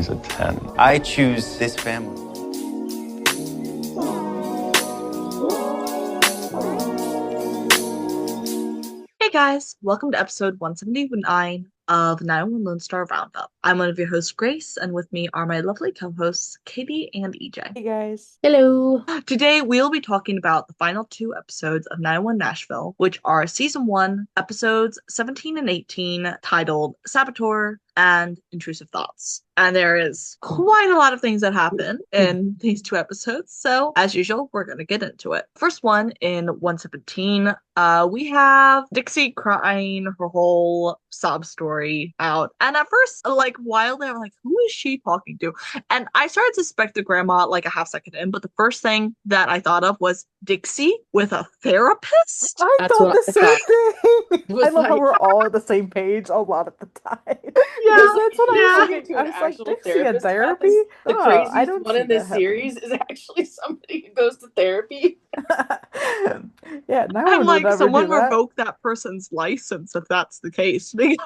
family's a 10. I choose this family. Hey guys, welcome to episode 179 of 911 Lone Star Roundup. I'm one of your hosts, Grace, and with me are my lovely co-hosts, Katie and EJ. Hey guys. Hello. Today we'll be talking about the final two episodes of 911 Nashville, which are season 1, episodes 17 and 18, titled Saboteur and Intrusive Thoughts. And there is quite a lot of things that happen in these two episodes, so as usual, we're going to get into it. First one in 117, we have Dixie crying her whole sob story out. And at first, like, while they were like, who is she talking to? And I started to suspect the grandma like a half second in, but the first thing that I thought of was Dixie with a therapist. I That's thought what the I thought. same thing. Was I love how like- we're all on the same page a lot of the time. Yeah, That's what yeah. I was To thinking. an I was like, actual Dixie in therapist about therapy? this. The I craziest don't one see in this that happening. series is actually somebody who goes to therapy. Yeah, now I'm would like, never someone do that. revoke that person's license if that's the case, because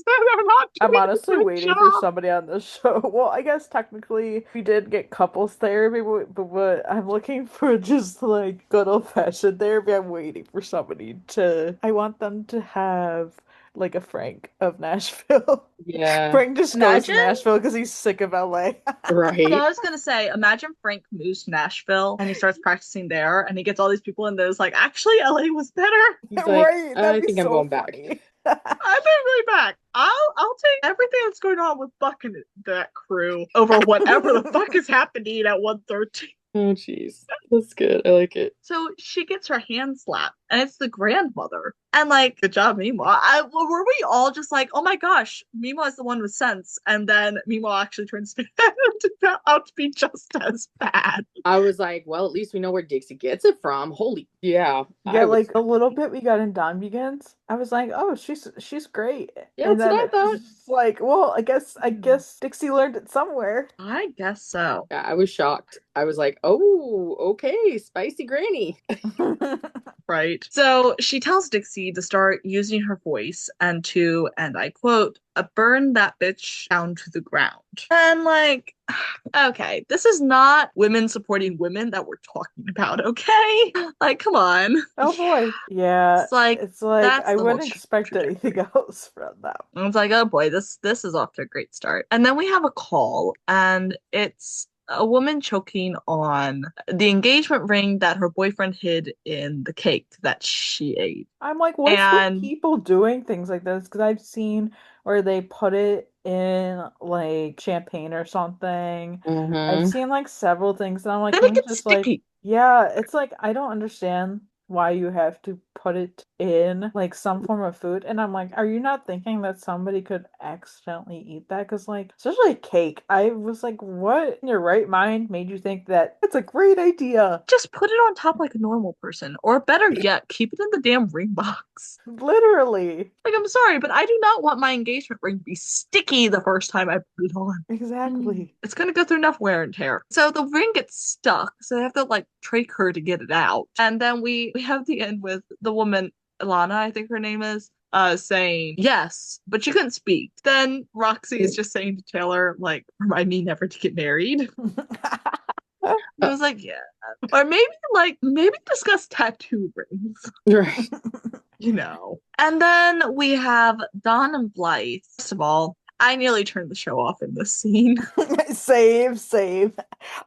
they're not I'm doing a honestly good waiting job. for somebody on this show. Well, I guess technically we did get couples therapy, but I'm looking for just like good old-fashioned therapy. I'm waiting for somebody to. I want them to have like a Frank of Nashville. Yeah. Frank just goes to Imagine- Nashville because he's sick of LA. Right. So I was gonna say, imagine Frank moves to Nashville and he starts practicing there, and he gets all these people, and there's like, actually, LA was better. He's like, Right, I that'd be think I'm so going back. funny. I've been really back. I'll take everything that's going on with Buck and that crew over whatever the fuck is happening at 113. Oh, jeez. That's good. I like it. So she gets her hand slapped, and it's the grandmother. And like, good job, Mima. Were we all just like, oh my gosh, Mima is the one with sense, and then Mima actually turns out to be just as bad. I was like, well, at least we know where Dixie gets it from. Holy, yeah. Yeah, like a little bit we got in Dawn Begins. I was like, oh, she's great. Yeah, And that's then what I it thought. was just like, well, I guess Dixie learned it somewhere. I guess so. Yeah, I was shocked. I was like, oh, okay, spicy granny. Right. So she tells Dixie to start using her voice and to, and I quote, burn that bitch down to the ground. And like, okay, this is not women supporting women that we're talking about, okay? Like, come on. Oh boy. Yeah. It's like, that's the I whole wouldn't expect anything else from that. And it's like, oh boy, this is off to a great start. And then we have a call, and it's a woman choking on the engagement ring that her boyfriend hid in the cake that she ate. I'm like, what's And- with people doing things like this? Because I've seen where they put it in like champagne or something. Mm-hmm. I've seen like several things, and I'm like, Then I'm it gets just sticky. like, yeah, it's like I don't understand why you have to put it in like some form of food. And I'm like, are you not thinking that somebody could accidentally eat that? Because like, especially cake, I was like, what in your right mind made you think that it's a great idea? Just put it on top like a normal person. Or better yet, keep it in the damn ring box. Literally. Like, I'm sorry, but I do not want my engagement ring to be sticky the first time I put it on. Exactly. It's gonna go through enough wear and tear. So the ring gets stuck, so they have to like trach her to get it out. And then we have the end with the woman, Ilana, I think her name is, saying yes, but she couldn't speak. Then Roxy is just saying to Taylor, like, remind me never to get married. I was like, yeah. Or maybe discuss tattoo rings. Right. You know. And then we have Dawn and Blythe. First of all, I nearly turned the show off in this scene. Save.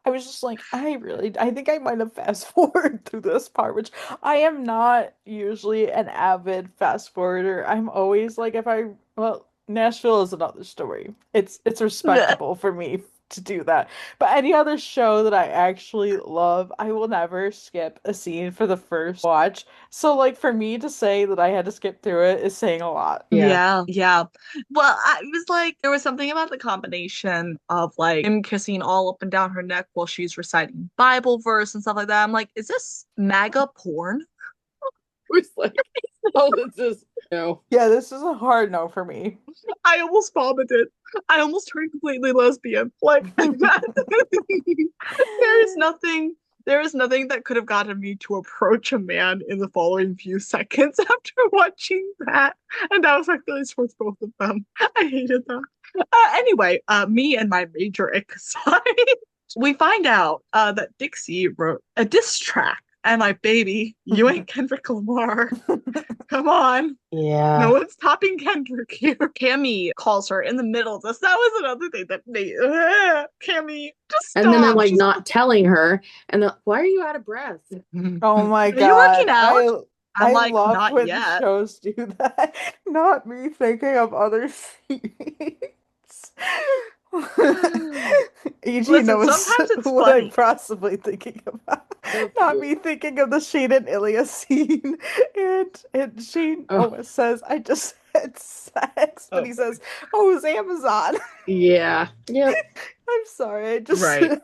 I was just like, I think I might have fast forwarded through this part, which I am not usually an avid fast forwarder. I'm always like, well, Nashville is another story. It's respectable for me to do that. But any other show that I actually love, I will never skip a scene for the first watch. So like for me to say that I had to skip through it is saying a lot. Yeah. Well, it was like there was something about the combination of like him kissing all up and down her neck while she's reciting Bible verse and stuff like that. I'm like, is this MAGA porn? was like, oh, this is no. Yeah, this is a hard no for me. I almost vomited. I almost turned completely lesbian. Like there is nothing that could have gotten me to approach a man in the following few seconds after watching that. And that was my feelings towards both of them. I hated that. Anyway, me and my major ick aside, we find out that Dixie wrote a diss track. And like, baby, you ain't Kendrick Lamar. Come on. Yeah. No one's topping Kendrick here. Cammy calls her in the middle of this. That was another thing that made Cammy, just stop. And then I'm like not telling her. And why are you out of breath? Oh my Are you working god. out? I'm I like, love not when yet. shows do that. Not me thinking of other scenes. EG Listen, knows sometimes it's what I'm funny. possibly thinking about. So Not cute. me thinking of the Shane and Ilya scene. And Shane Oh. always says, I just had sex. But he says, oh, it's Amazon. Yeah. Yep. I'm sorry. I just. Right.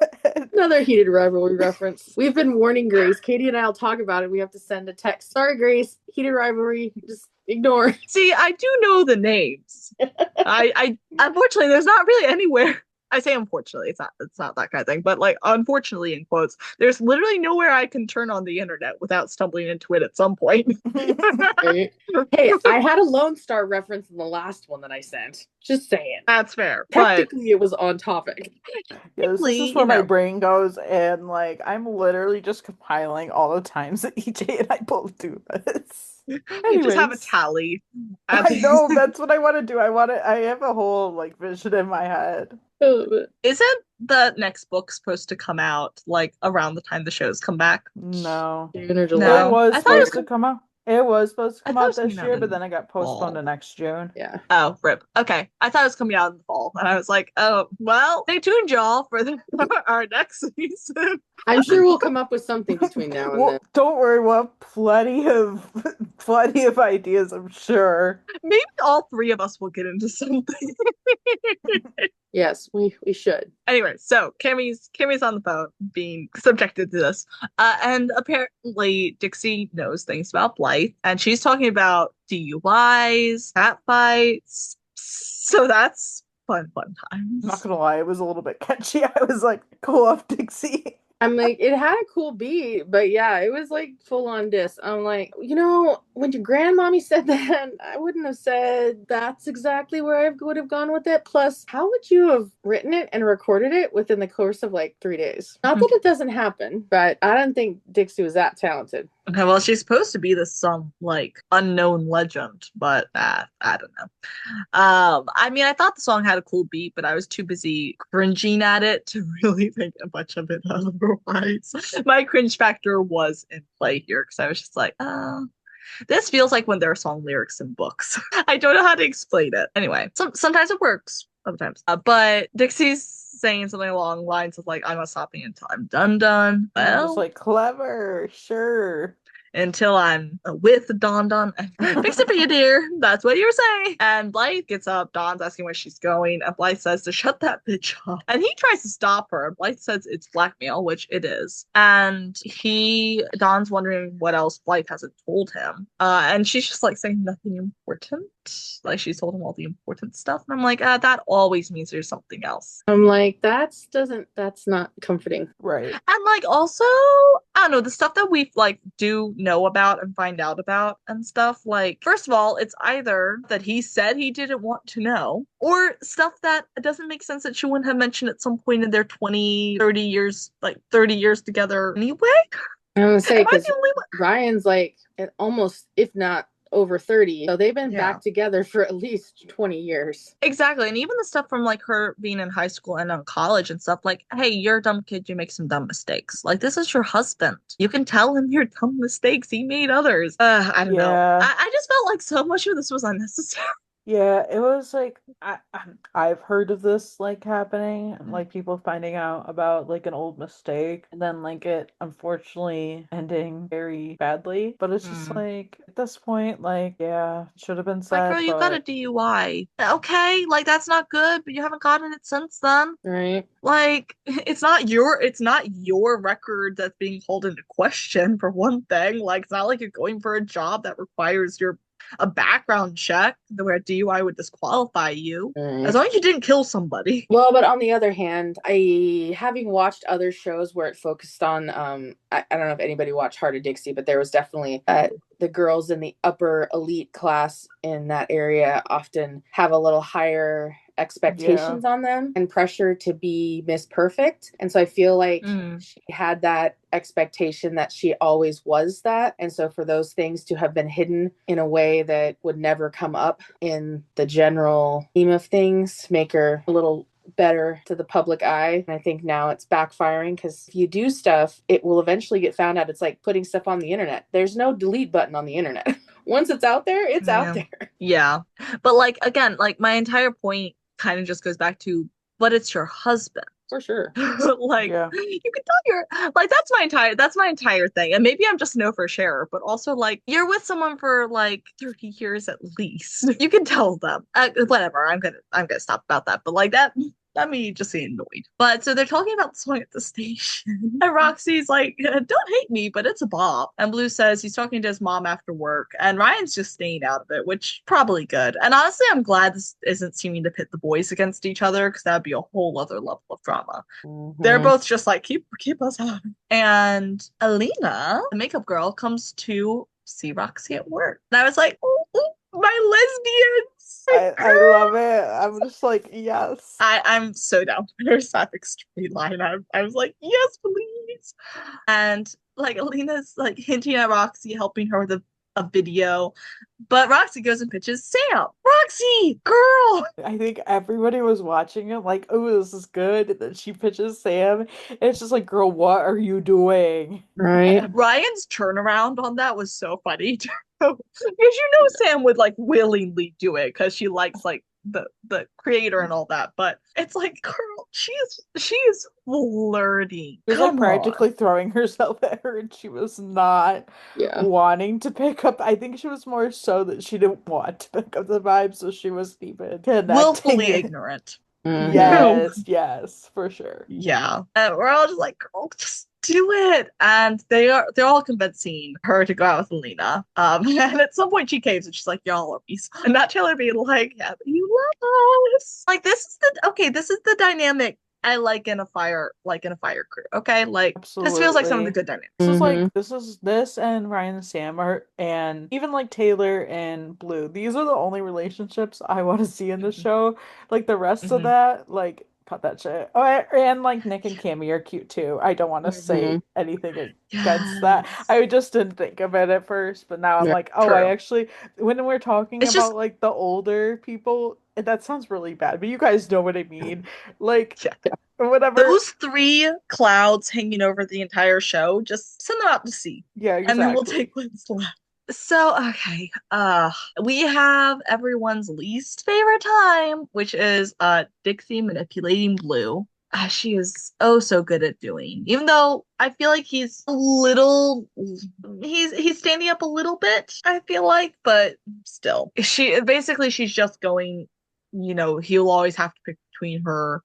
Another heated rivalry reference. We've been warning Grace. Katie and I will talk about it. We have to send a text. Sorry, Grace. Heated rivalry. Just ignore. See, I do know the names. I unfortunately, there's not really anywhere. I say unfortunately, it's not that kind of thing, but like unfortunately in quotes, there's literally nowhere I can turn on the internet without stumbling into it at some point. Right? Hey, I had a Lone Star reference in the last one that I sent. Just saying. That's fair. But Technically, it was on topic. Yeah, this is where my brain goes, and like I'm literally just compiling all the times that EJ and I both do this. you just have a Anyways. tally. I know that's what I want to do. I have a whole like vision in my head. Isn't the next book supposed to come out like around the time the shows come back? No. June or July. No. It was I thought it was supposed to come out. It was supposed to I come thought it out was this coming out year, in but then it got postponed to fall. next June. Yeah. Oh, rip. Okay. I thought it was coming out in the fall. And I was like, oh, well, stay tuned, y'all, for our next season. I'm sure we'll come up with something between now and Well, then. don't worry, we'll have plenty of ideas, I'm sure. Maybe all three of us will get into something. Yes, we should. Anyway, so Cammy's on the phone being subjected to this. And apparently Dixie knows things about Blythe, and she's talking about DUIs, cat fights. So that's fun times. Not gonna lie, it was a little bit catchy. I was like, cool off Dixie. I'm like, it had a cool beat, but yeah, it was like full on diss. I'm like, when your grandmommy said that, I wouldn't have said that's exactly where I would have gone with it. Plus, how would you have written it and recorded it within the course of like 3 days? Not that it doesn't happen, but I don't think Dixie was that talented. Okay, well, she's supposed to be some like unknown legend, but I don't know. I mean, I thought the song had a cool beat, but I was too busy cringing at it to really think much of it otherwise. My cringe factor was in play here because I was just like, this feels like when there are song lyrics in books. I don't know how to explain it. Anyway, sometimes it works, sometimes. But Dixie's saying something along the lines of like, I'm not stopping until I'm done. I Well, was like, clever, sure. Until I'm with Don. Fix it for you, dear. That's what you're saying. And Blythe gets up. Don's asking where she's going. And Blythe says to shut that bitch up. And he tries to stop her. Blythe says it's blackmail, which it is. And Don's wondering what else Blythe hasn't told him. And she's just like saying nothing important. Like she's told him all the important stuff. And I'm like, that always means there's something else. I'm like, that's not comforting. Right. And like also, I don't know, the stuff that we like do know about and find out about and stuff, like first of all, it's either that he said he didn't want to know, or stuff that doesn't make sense that she wouldn't have mentioned at some point in their 20, 30 years, like 30 years together anyway. I'm gonna say, Am I because the only one? Ryan's like almost, if not over 30, so they've been back together for at least 20 years. Exactly. And even the stuff from like her being in high school and in college and stuff, like, hey, you're a dumb kid, you make some dumb mistakes. Like, this is your husband, you can tell him your dumb mistakes, he made others. I don't know. I just felt like so much of this was unnecessary. Yeah, it was like I've heard of this like happening, like people finding out about like an old mistake and then like it unfortunately ending very badly. But it's just like at this point, like yeah, it should have been said. Like, girl, you got a DUI. Okay, like that's not good, but you haven't gotten it since then. Right. Like, it's not your record that's being called into question, for one thing. Like, it's not like you're going for a job that requires a background check where a DUI would disqualify you, as long as you didn't kill somebody. Well, but on the other hand, having watched other shows where it focused on, I don't know if anybody watched Heart of Dixie, but there was definitely the girls in the upper elite class in that area often have a little higher expectations on them and pressure to be Miss Perfect. And so I feel like she had that expectation that she always was that. And so for those things to have been hidden in a way that would never come up in the general scheme of things, make her a little better to the public eye. And I think now it's backfiring because if you do stuff, it will eventually get found out. It's like putting stuff on the internet. There's no delete button on the internet. Once it's out there, it's out there. Yeah. But like, again, like my entire point kind of just goes back to, but it's your husband. For sure. Like you can tell your like that's my entire thing. And maybe I'm just an oversharer, but also like you're with someone for like 30 years at least. You can tell them. Whatever. I'm gonna stop about that. But like that me just being annoyed. But so they're talking about the song at the station. And Roxy's like, don't hate me, but it's a bop. And Blue says he's talking to his mom after work. And Ryan's just staying out of it, which probably good. And honestly, I'm glad this isn't seeming to pit the boys against each other because that'd be a whole other level of drama. They're both just like, keep us out. And Alina, the makeup girl, comes to see Roxy at work. And I was like, oh, my lesbians. I love it. I'm just like, yes. I'm so down for her sapphic storyline. I was like, yes, please. And like Alina's like hinting at Roxy, helping her with a video. But Roxy goes and pitches Sam. Roxy, girl. I think everybody was watching it like, oh, this is good. And then she pitches Sam. And it's just like, girl, what are you doing? Right. Ryan's turnaround on that was so funny too. Because Sam would like willingly do it because she likes like the creator and all that. But it's like, girl, she is flirting. She was like practically throwing herself at her, and she was not wanting to pick up. I think she was more so that she didn't want to pick up the vibe, so she wasn't even willfully ignorant. Yes, for sure. Yeah, and we're all just like, girl, just do it. And they're all convincing her to go out with Alina. And at some point she caves and she's like, y'all are me. And not Taylor being like, yeah, but you love us. Like this is the dynamic I like in a fire crew. Okay, like Absolutely. This feels like some of the good dynamics. This is like this and Ryan and Sam are, and even like Taylor and Blue. These are the only relationships I want to see in the show. Like the rest of that, like cut that shit. Oh, and like Nick and Cammy are cute too. I don't want to say anything against that. I just didn't think of it at first, but now I'm like, oh, I actually, when we're talking about like the older people, that sounds really bad, but you guys know what I mean. Like, whatever. Those three clouds hanging over the entire show, just send them out to sea. Yeah, exactly. And then we'll take what's left. So, okay, we have everyone's least favorite time, which is Dixie manipulating Blue. She is oh so good at doing. Even though I feel like he's standing up a little bit, I feel like, but still. She's just going, he'll always have to pick between her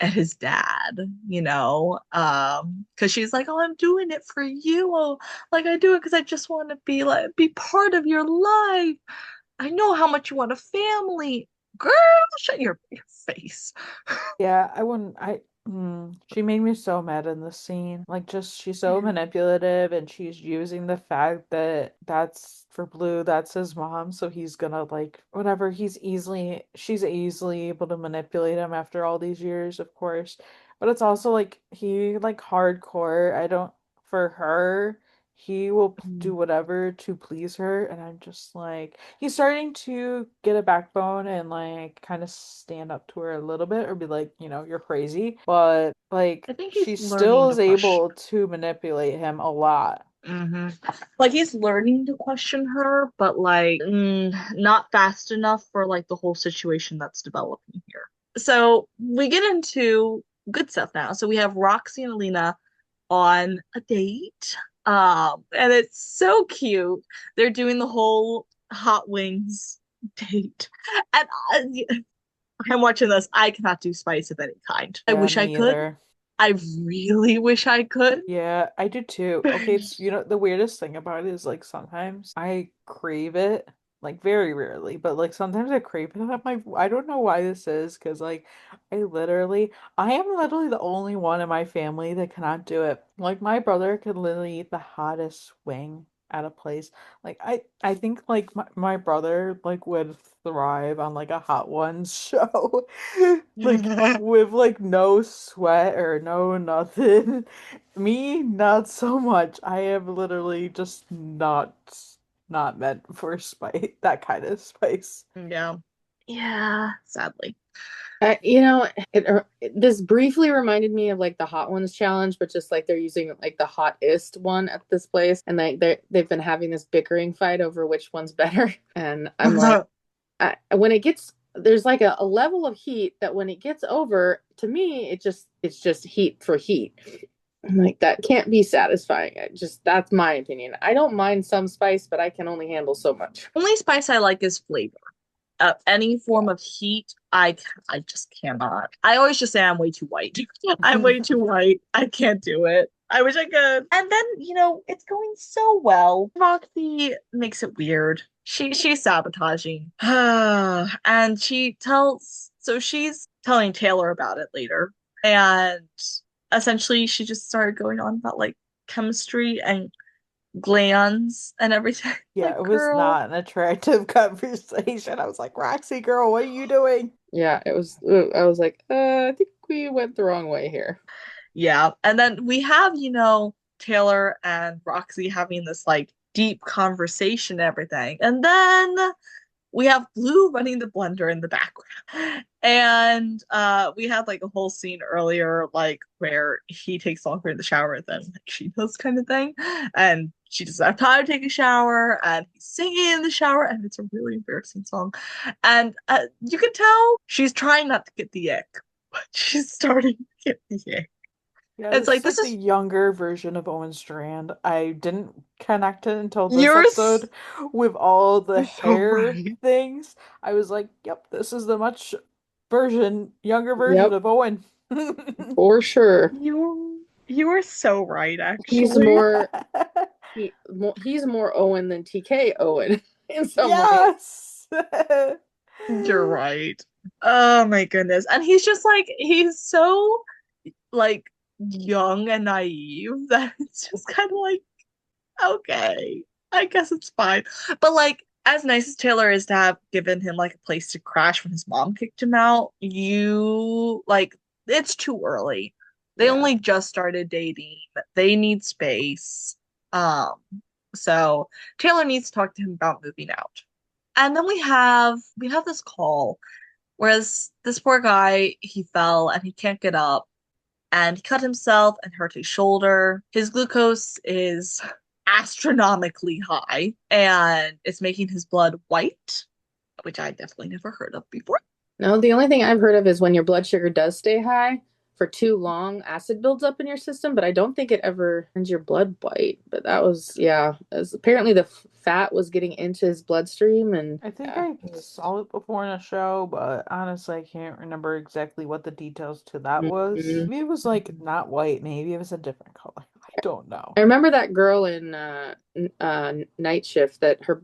and his dad, because she's like, oh, I'm doing it for you. Oh, like I do it because I just want to be part of your life. I know how much you want a family. Girl, shut your face. Yeah, she made me so mad in this scene. Like, just, she's so manipulative, and she's using the fact that that's, for Blue, that's his mom, so he's gonna, like, whatever, she's easily able to manipulate him after all these years, of course. But it's also, like, he, like, hardcore, for her, he will do whatever to please her, and I'm just like, he's starting to get a backbone and like kind of stand up to her a little bit, or be like, you're crazy, but like I think she still is able to manipulate him a lot. Like he's learning to question her, but like not fast enough for like the whole situation that's developing here. So we get into good stuff now. So we have Roxy and Alina on a date. And it's so cute. They're doing the whole hot wings date. And I'm watching this. I cannot do spice of any kind. I wish I could. Either. I really wish I could. Yeah, I do too. Okay, it's, the weirdest thing about it is like sometimes I crave it. Like very rarely, but like sometimes I crave it. And I don't know why this is, because like I am literally the only one in my family that cannot do it. Like my brother can literally eat the hottest wing at a place. Like I think like my brother like would thrive on like a Hot Ones show. Like with like no sweat or no nothing. Me, not so much. I am literally just not meant for spice, that kind of spice. Yeah. Yeah, sadly. You know, this briefly reminded me of like the Hot Ones challenge, but just like they're using like the hottest one at this place, and like they've been having this bickering fight over which one's better. And I'm like, when it ggets there's like a level of heat that when it gets over, to me, it's just heat for heat. I'm like, that can't be satisfying. That's my opinion. I don't mind some spice, but I can only handle so much. Only spice I like is flavor. Any form of heat, I just cannot. I always just say I'm way too white. I'm way too white. I can't do it. I wish I could. And then, it's going so well. Roxy makes it weird. She's sabotaging. And she's telling Taylor about it later. And essentially she just started going on about like chemistry and glands and everything. Yeah, Like, it was girl. not an attractive conversation. I was like, Roxy, girl, what are you doing? Yeah, it was. I was like, I think we went the wrong way here. Yeah. And then we have, Taylor and Roxy having this like deep conversation and everything. And then we have Blue running the blender in the background. And we had like a whole scene earlier, like where he takes longer in the shower than like she does, kind of thing. And she doesn't have time to take a shower, and he's singing in the shower, and it's a really embarrassing song. And you can tell she's trying not to get the ick, but she's starting to get the ick. Yeah, It's this like is this like the is younger version of Owen Strand. I didn't connect it until this you're episode with all the you're so hair right. things. I was like, yep, this is the younger version Yep, of Owen. for sure. You are so right, He's actually. more he's more Owen than TK Owen in some ways. Yes. You're right. Oh my goodness. And he's so like young and naive that it's just kind of like, okay, I guess it's fine. But like, as nice as Taylor is to have given him like a place to crash when his mom kicked him out, it's too early. They Yeah. only just started dating. They need space. Um, so Taylor needs to talk to him about moving out. And then we have this call, whereas this poor guy, he fell and he can't get up, and he cut himself and hurt his shoulder. His glucose is astronomically high, and it's making his blood white, which I definitely never heard of before. No, the only thing I've heard of is when your blood sugar does stay high for too long, acid builds up in your system, but I don't think it ever turns your blood white. But that was, yeah, as apparently the fat was getting into his bloodstream, and I think yeah. I saw it before in a show, but honestly, I can't remember exactly what the details to that was. Mhm. Maybe it was like not white, maybe it was a different color. I don't know. I remember that girl in Night Shift that her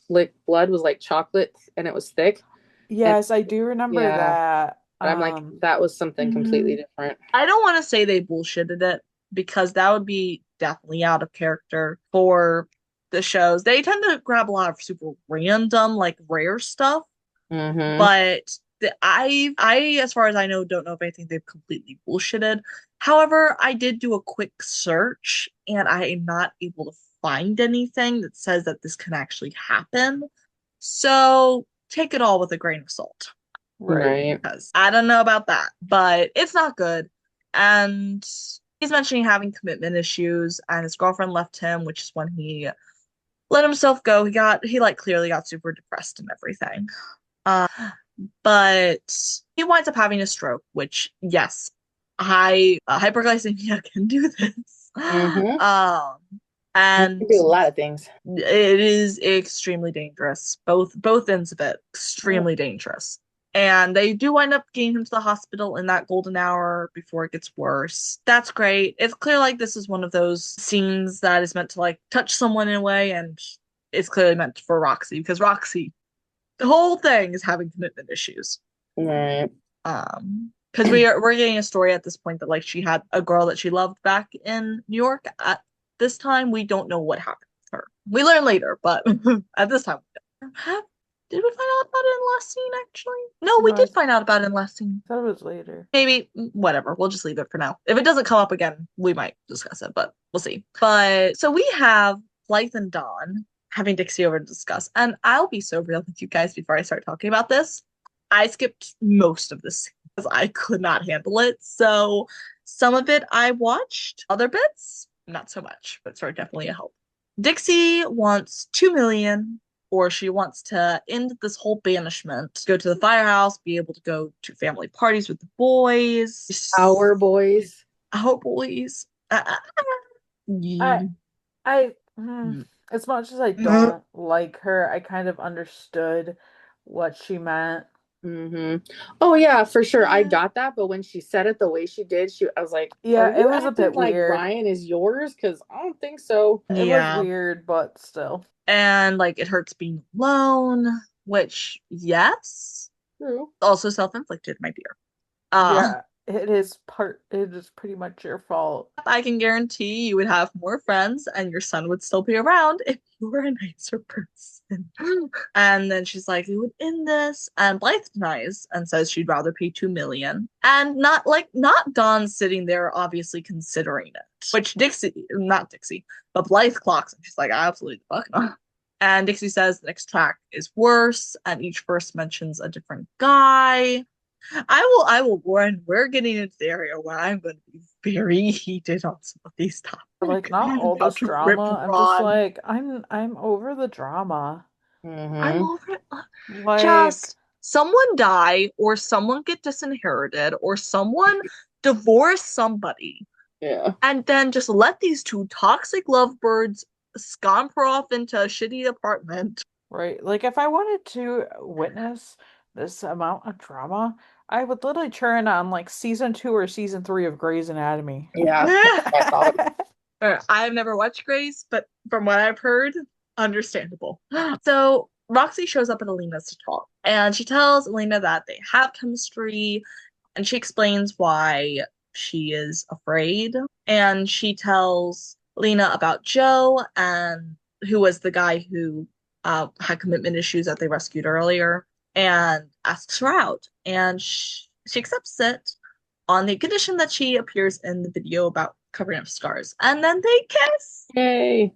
blood was like chocolate and it was thick. And Yes, I do remember yeah, that. but I'm like, that was something completely different. I don't want to say they bullshitted it, because that would be definitely out of character for the shows. They tend to grab a lot of super random, like rare stuff. Mm-hmm. But I, as far as I know, don't know if I think they've completely bullshitted. However, I did do a quick search, and I am not able to find anything that says that this can actually happen. So take it all with a grain of salt, Right. because I don't know about that, but it's not good. And he's mentioning having commitment issues, and his girlfriend left him, which is when he let himself go. He like clearly got super depressed and everything. Uh, but he winds up having a stroke, which, yes, hyperglycemia can do this. Mm-hmm. And Do a lot of things. it is extremely dangerous. Both ends of it, extremely dangerous. And they do wind up getting him to the hospital in that golden hour before it gets worse. That's great. It's clear like this is one of those scenes that is meant to like touch someone in a way, and it's clearly meant for Roxy, because Roxy, the whole thing is having commitment issues. Right. Because we're getting a story at this point that like she had a girl that she loved back in New York. At this time, we don't know what happened with her. We learn later, but at this time, did we find out about it in the last scene, actually? No, we No, did find out about it in the last scene. I thought it was later. Maybe, whatever. We'll just leave it for now. If it doesn't come up again, we might discuss it, but we'll see. But so we have Blythe and Dawn having Dixie over to discuss. And I'll be so real with you guys before I start talking about this. I skipped most of this because I could not handle it. So some of it I watched, other bits, not so much, but sort of definitely a help. Dixie wants 2 million, or she wants to end this whole banishment, go to the firehouse, be able to go to family parties with the boys. Our boys. Our boys. Yeah. I as much as I don't like her, I kind of understood what she meant. Oh yeah, for sure. I Yeah. got that, but when she said it the way she did, I was like, Yeah, "Are you it was a acting bit like weird. Ryan is yours?" Because I don't think so. It Yeah. was weird, but still. And like it hurts being alone, which yes, True. also self-inflicted, my dear. Yeah, it is pretty much your fault. I can guarantee you would have more friends and your son would still be around if you were a nicer person. And then she's like, we would end this. And Blythe denies and says she'd rather pay 2 million. And not Dawn sitting there obviously considering it. Which not Dixie, but Blythe clocks and she's like, absolutely fuck not. And Dixie says the next track is worse, and each verse mentions a different guy. I will warn, we're getting into the area where I'm going to be very heated on some of these topics. Like, not all About this to rip drama. I'm just Ron. like, I'm over the drama. I'm over it. Like, Just someone die, or someone get disinherited, or someone divorce somebody, Yeah. and then just let these two toxic lovebirds scamper off into a shitty apartment. right, like if I wanted to witness this amount of drama, I would literally turn on like season 2 or season 3 of Grey's Anatomy. Yeah. I thought. I have never watched Grace, but from what I've heard, understandable. So Roxy shows up at Alina's to talk, and she tells Alina that they have chemistry, and she explains why she is afraid. And she tells Alina about Joe, and who was the guy who had commitment issues that they rescued earlier, and asks her out. And she accepts it on the condition that she appears in the video about covering up scars. And then they kiss. Yay.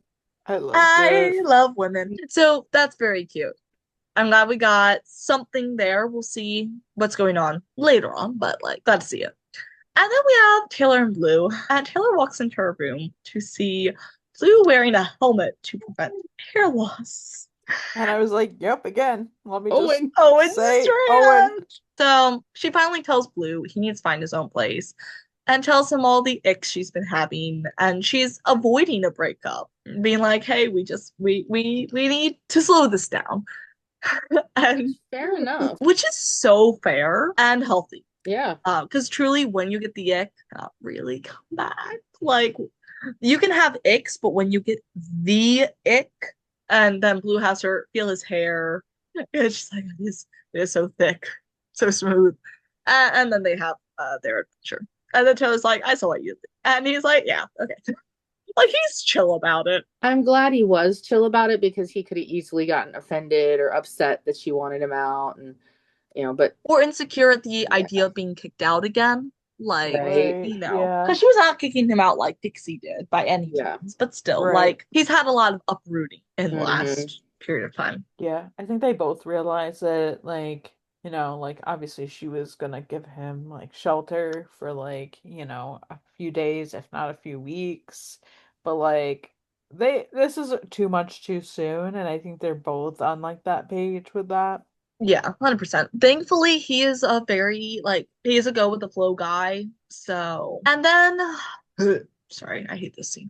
I loved I it. love women. So that's very cute. I'm glad we got something there. We'll see what's going on later on, but like, glad to see it. And then we have Taylor and Blue. And Taylor walks into her room to see Blue wearing a helmet to prevent hair loss. And I was like, yep, again. Let me Owen. Owen say Owen. So she finally tells Blue he needs to find his own place and tells him all the icks she's been having, and she's avoiding a breakup, being like, hey, we need to slow this down. And Fair enough. which is so fair and healthy. Yeah. Because truly when you get the ick, not really come back. Like you can have icks, but when you get the ick, and then Blue has her feel his hair, it's just like it is so thick, so smooth. And then they have their adventure. And then Taylor's like, I saw what you did. And he's like, yeah, okay. Like he's chill about it. I'm glad he was chill about it, because he could have easily gotten offended or upset that she wanted him out, and but Or insecure at the idea of being kicked out again. Like, Right. Yeah. because she was not kicking him out like Dixie did by any Yeah. means, but still, Right. like, he's had a lot of uprooting in the Mhm. last period of time. Yeah, I think they both realized that, like, like obviously she was gonna give him like shelter for like, a few days, if not a few weeks. But like this is too much too soon, and I think they're both on like that page with that. Yeah, 100%. Thankfully, he is a very, like, he is a go with the flow guy. So, and then, sorry, I hate this scene.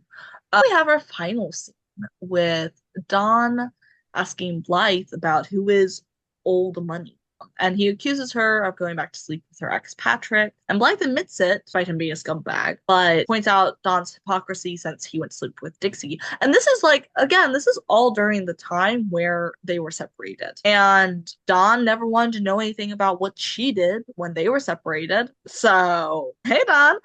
We have our final scene with Dawn asking Blythe about who is old money. And he accuses her of going back to sleep with her ex Patrick. And Blythe admits it, despite him being a scumbag, but points out Don's hypocrisy since he went to sleep with Dixie. And this is like, again, this is all during the time where they were separated. And Don never wanted to know anything about what she did when they were separated. So, hey, Don.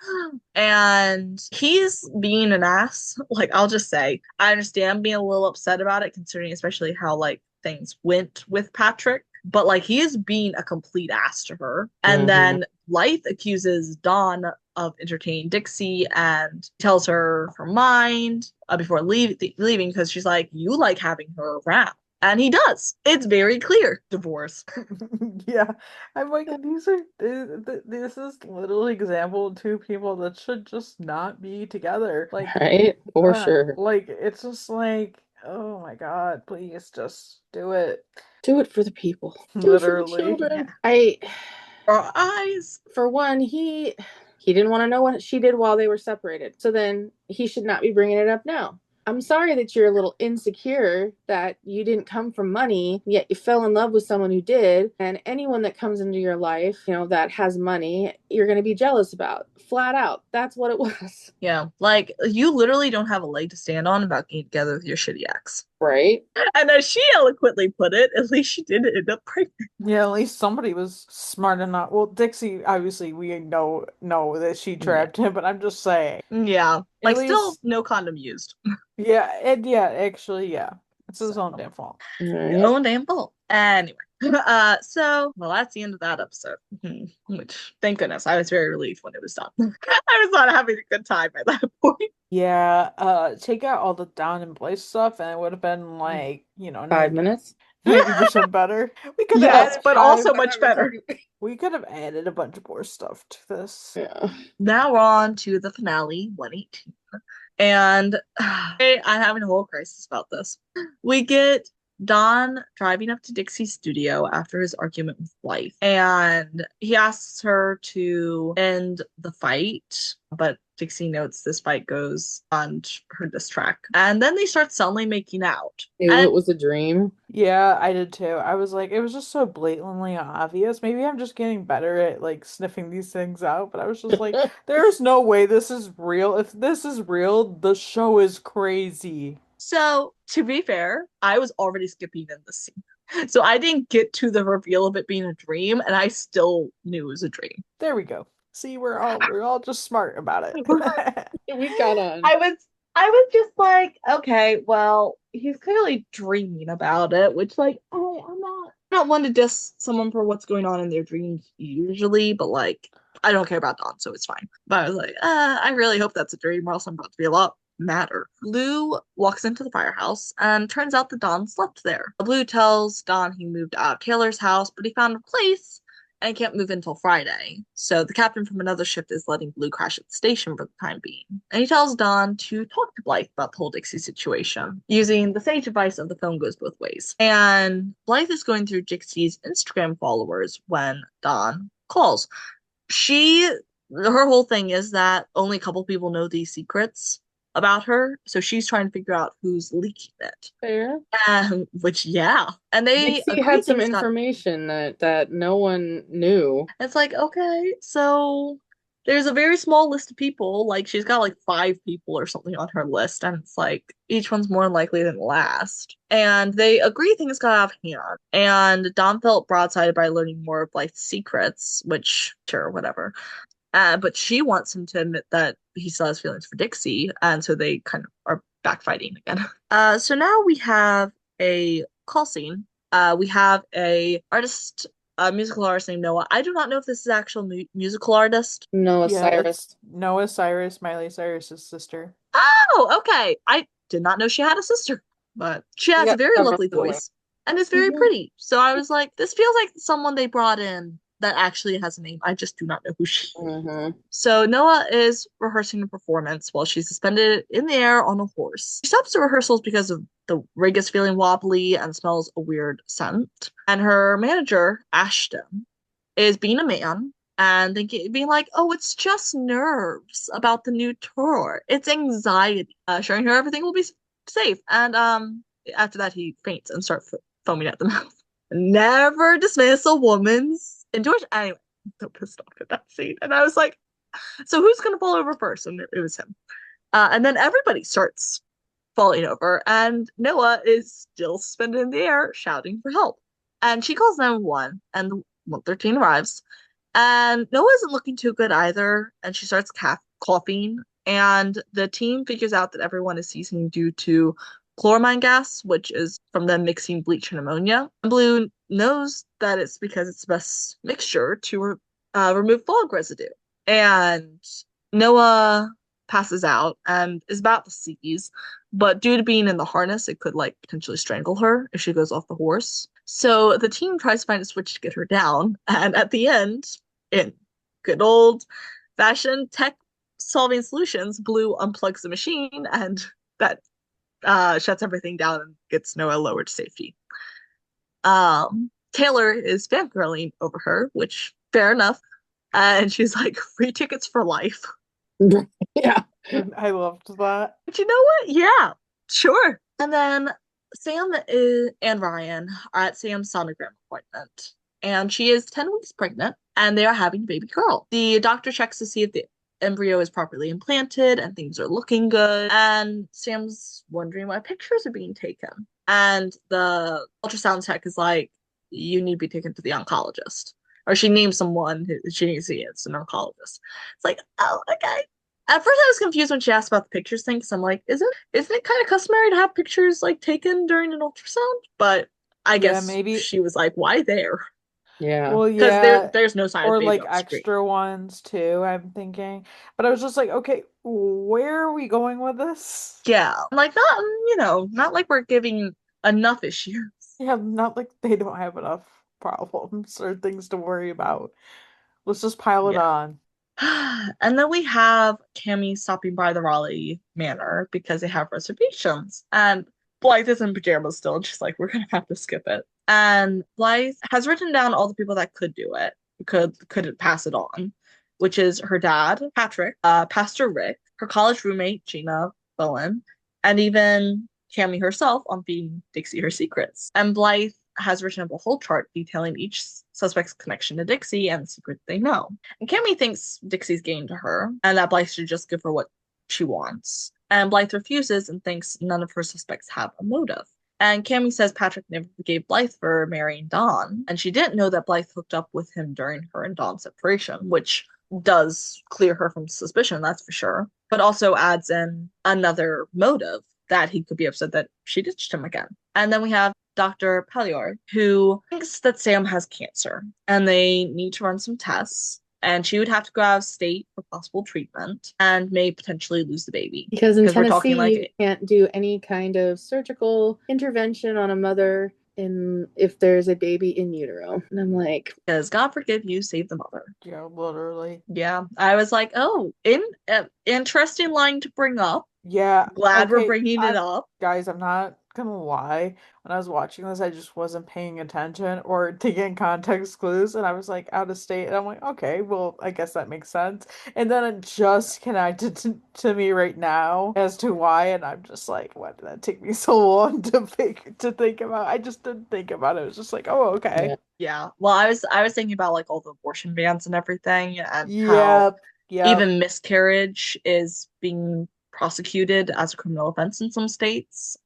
And he's being an ass. Like, I'll just say, I understand being a little upset about it, considering especially how, like, things went with Patrick. But like he is being a complete ass to her. And then Blythe accuses Dawn of entertaining Dixie and tells her her mind before leaving because she's like, you like having her around. And he does. It's very clear. Divorce. Yeah, I'm like, this is literally example of two people that should just not be together. Like, Right? For sure. Like, it's just like, oh my God, please just do it. Do it for the people. Literally. Do it for the children. Our eyes. For one, he didn't want to know what she did while they were separated. So then he should not be bringing it up now. I'm sorry that you're a little insecure that you didn't come from money, yet you fell in love with someone who did. And anyone that comes into your life, that has money, you're going to be jealous about. Flat out. That's what it was. Yeah. Like, you literally don't have a leg to stand on about getting together with your shitty ex. Right? And as she eloquently put it, at least she didn't end up pregnant. Yeah, at least somebody was smart enough. Well, Dixie, obviously, we know that she trapped him, but I'm just saying. Yeah. Like, At still least- no condom used. Yeah, actually, yeah. It's his own damn fault. His own damn fault. Anyway. So that's the end of that episode. Which, thank goodness, I was very relieved when it was done. I was not having a good time at that point. Yeah, take out all the Down and Blaze stuff, and it would have been like, 5 minutes. 90% better. We could have Yes, added but also much better. We could have added a bunch more stuff to this. Yeah. Now we're on to the finale, 118. And I'm having a whole crisis about this. We get Don driving up to Dixie's studio after his argument with Blythe, and he asks her to end the fight, but Dixie notes this fight goes on her diss track. And then they start suddenly making out. It was a dream. Yeah, I did too. I was like, it was just so blatantly obvious. Maybe I'm just getting better at like sniffing these things out, but I was just like, there's no way this is real. If this is real, the show is crazy. So, to be fair, I was already skipping in the scene. So I didn't get to the reveal of it being a dream, and I still knew it was a dream. There we go. See, we're all just smart about it. We got on. I was just like, okay, well, he's clearly dreaming about it, which like I'm not one to diss someone for what's going on in their dreams usually, but like I don't care about Dawn, so it's fine. But I was like, I really hope that's a dream, or else I'm about to be a lot madder. Lou walks into the firehouse and turns out that Don slept there. Lou tells Don he moved out of Taylor's house, but he found a place and can't move until Friday. So the captain from another shift is letting Blue crash at the station for the time being. And he tells Don to talk to Blythe about the whole Dixie situation, using the sage advice of the phone goes both ways. And Blythe is going through Dixie's Instagram followers when Don calls. Her whole thing is that only a couple people know these secrets about her, so she's trying to figure out who's leaking it. Fair. Which, yeah. And they had some information that no one knew. It's like, okay, so there's a very small list of people. Like, she's got like 5 people or something on her list, and it's like each one's more likely than the last. And they agree things got out of hand. And Dom felt broadsided by learning more of Blythe's secrets, which, sure, whatever. But she wants him to admit that he still has feelings for Dixie, and so they kind of are backfighting again. So now we have a call scene. We have a musical artist named Noah. I do not know if this is actual musical artist. Noah Cyrus. Noah Cyrus, Miley Cyrus's sister. Oh, okay. I did not know she had a sister, but she has a very lovely voice and is very pretty. So I was like, this feels like someone they brought in that actually has a name. I just do not know who she is. So Noah is rehearsing a performance while she's suspended in the air on a horse. She stops the rehearsals because of the rig is feeling wobbly and smells a weird scent. And her manager, Ashton, is being a man and being like, oh, it's just nerves about the new tour. It's anxiety. Assuring her everything will be safe. And after that, he faints and starts foaming at the mouth. Never dismiss a woman's intuition. Anyway, I'm so pissed off at that scene. And I was like, so who's gonna fall over first? And it was him. And then everybody starts falling over, and Noah is still suspended in the air, shouting for help. And she calls 911, and the 113 arrives. And Noah isn't looking too good either, and she starts coughing. And the team figures out that everyone is seizing due to chloramine gas, which is from them mixing bleach and ammonia. And Blue knows that it's because it's the best mixture to remove fog residue. And Noah passes out and is about to seize, but due to being in the harness, it could like potentially strangle her if she goes off the horse. So the team tries to find a switch to get her down, and at the end, in good old fashioned tech solving solutions, Blue unplugs the machine, and that shuts everything down and gets Noah lowered to safety. Taylor is fangirling over her, which fair enough. And she's like, free tickets for life. Yeah. I loved that. But you know what? Yeah, sure. And then Sam and Ryan are at Sam's sonogram appointment. And she is 10 weeks pregnant, and they are having a baby girl. The doctor checks to see if the embryo is properly implanted and things are looking good. And Sam's wondering why pictures are being taken. And the ultrasound tech is like, you need to be taken to the oncologist. Or she names someone who she needs to see. It's an oncologist. It's like, oh, okay. At first, I was confused when she asked about the pictures thing, because I'm like, isn't it kind of customary to have pictures like taken during an ultrasound? But I guess maybe she was like, why there? Yeah. Well, Because yeah, there's no sign of or baby like on the screen. extra ones too, I'm thinking. But I was just like, okay, where are we going with this? Yeah, like not like we're giving enough issues. Yeah, not like they don't have enough problems or things to worry about. Let's just pile it Yeah. on. And then we have Cammy stopping by the Raleigh Manor because they have reservations. And Blythe is in pajamas still, and she's like, we're gonna have to skip it. And Blythe has written down all the people that could do it, could pass it on, which is her dad, Patrick, Pastor Rick, her college roommate, Gina Bowen, and even Cammy herself on feeding Dixie her secrets. And Blythe has written up a whole chart detailing each suspect's connection to Dixie and the secret they know. And Cammy thinks Dixie's game to her, and that Blythe should just give her what she wants. And Blythe refuses and thinks none of her suspects have a motive. And Cammy says Patrick never forgave Blythe for marrying Dawn, and she didn't know that Blythe hooked up with him during her and Dawn's separation, which does clear her from suspicion, that's for sure, but also adds in another motive that he could be upset that she ditched him again. And then we have Dr. Pellior, who thinks that Sam has cancer and they need to run some tests. And she would have to go out of state for possible treatment and may potentially lose the baby. Because in we're Tennessee, talking you like can't do any kind of surgical intervention on a mother if there's a baby in utero. And I'm like, because God forgive you, save the mother. Yeah, literally. Yeah, I was like, oh, interesting line to bring up. Yeah. Glad we're Okay, bringing it up. guys, I'm not gonna lie. When I was watching this, I just wasn't paying attention or taking context clues, and I was like out of state, and I'm like, okay, well, I guess that makes sense. And then it just connected to me right now as to why, and I'm just like, why did that take me so long to think about? I just didn't think about it. It was just like, oh, okay. Yeah. Well, I was thinking about like all the abortion bans and everything, and Yeah. how even miscarriage is being prosecuted as a criminal offense in some states.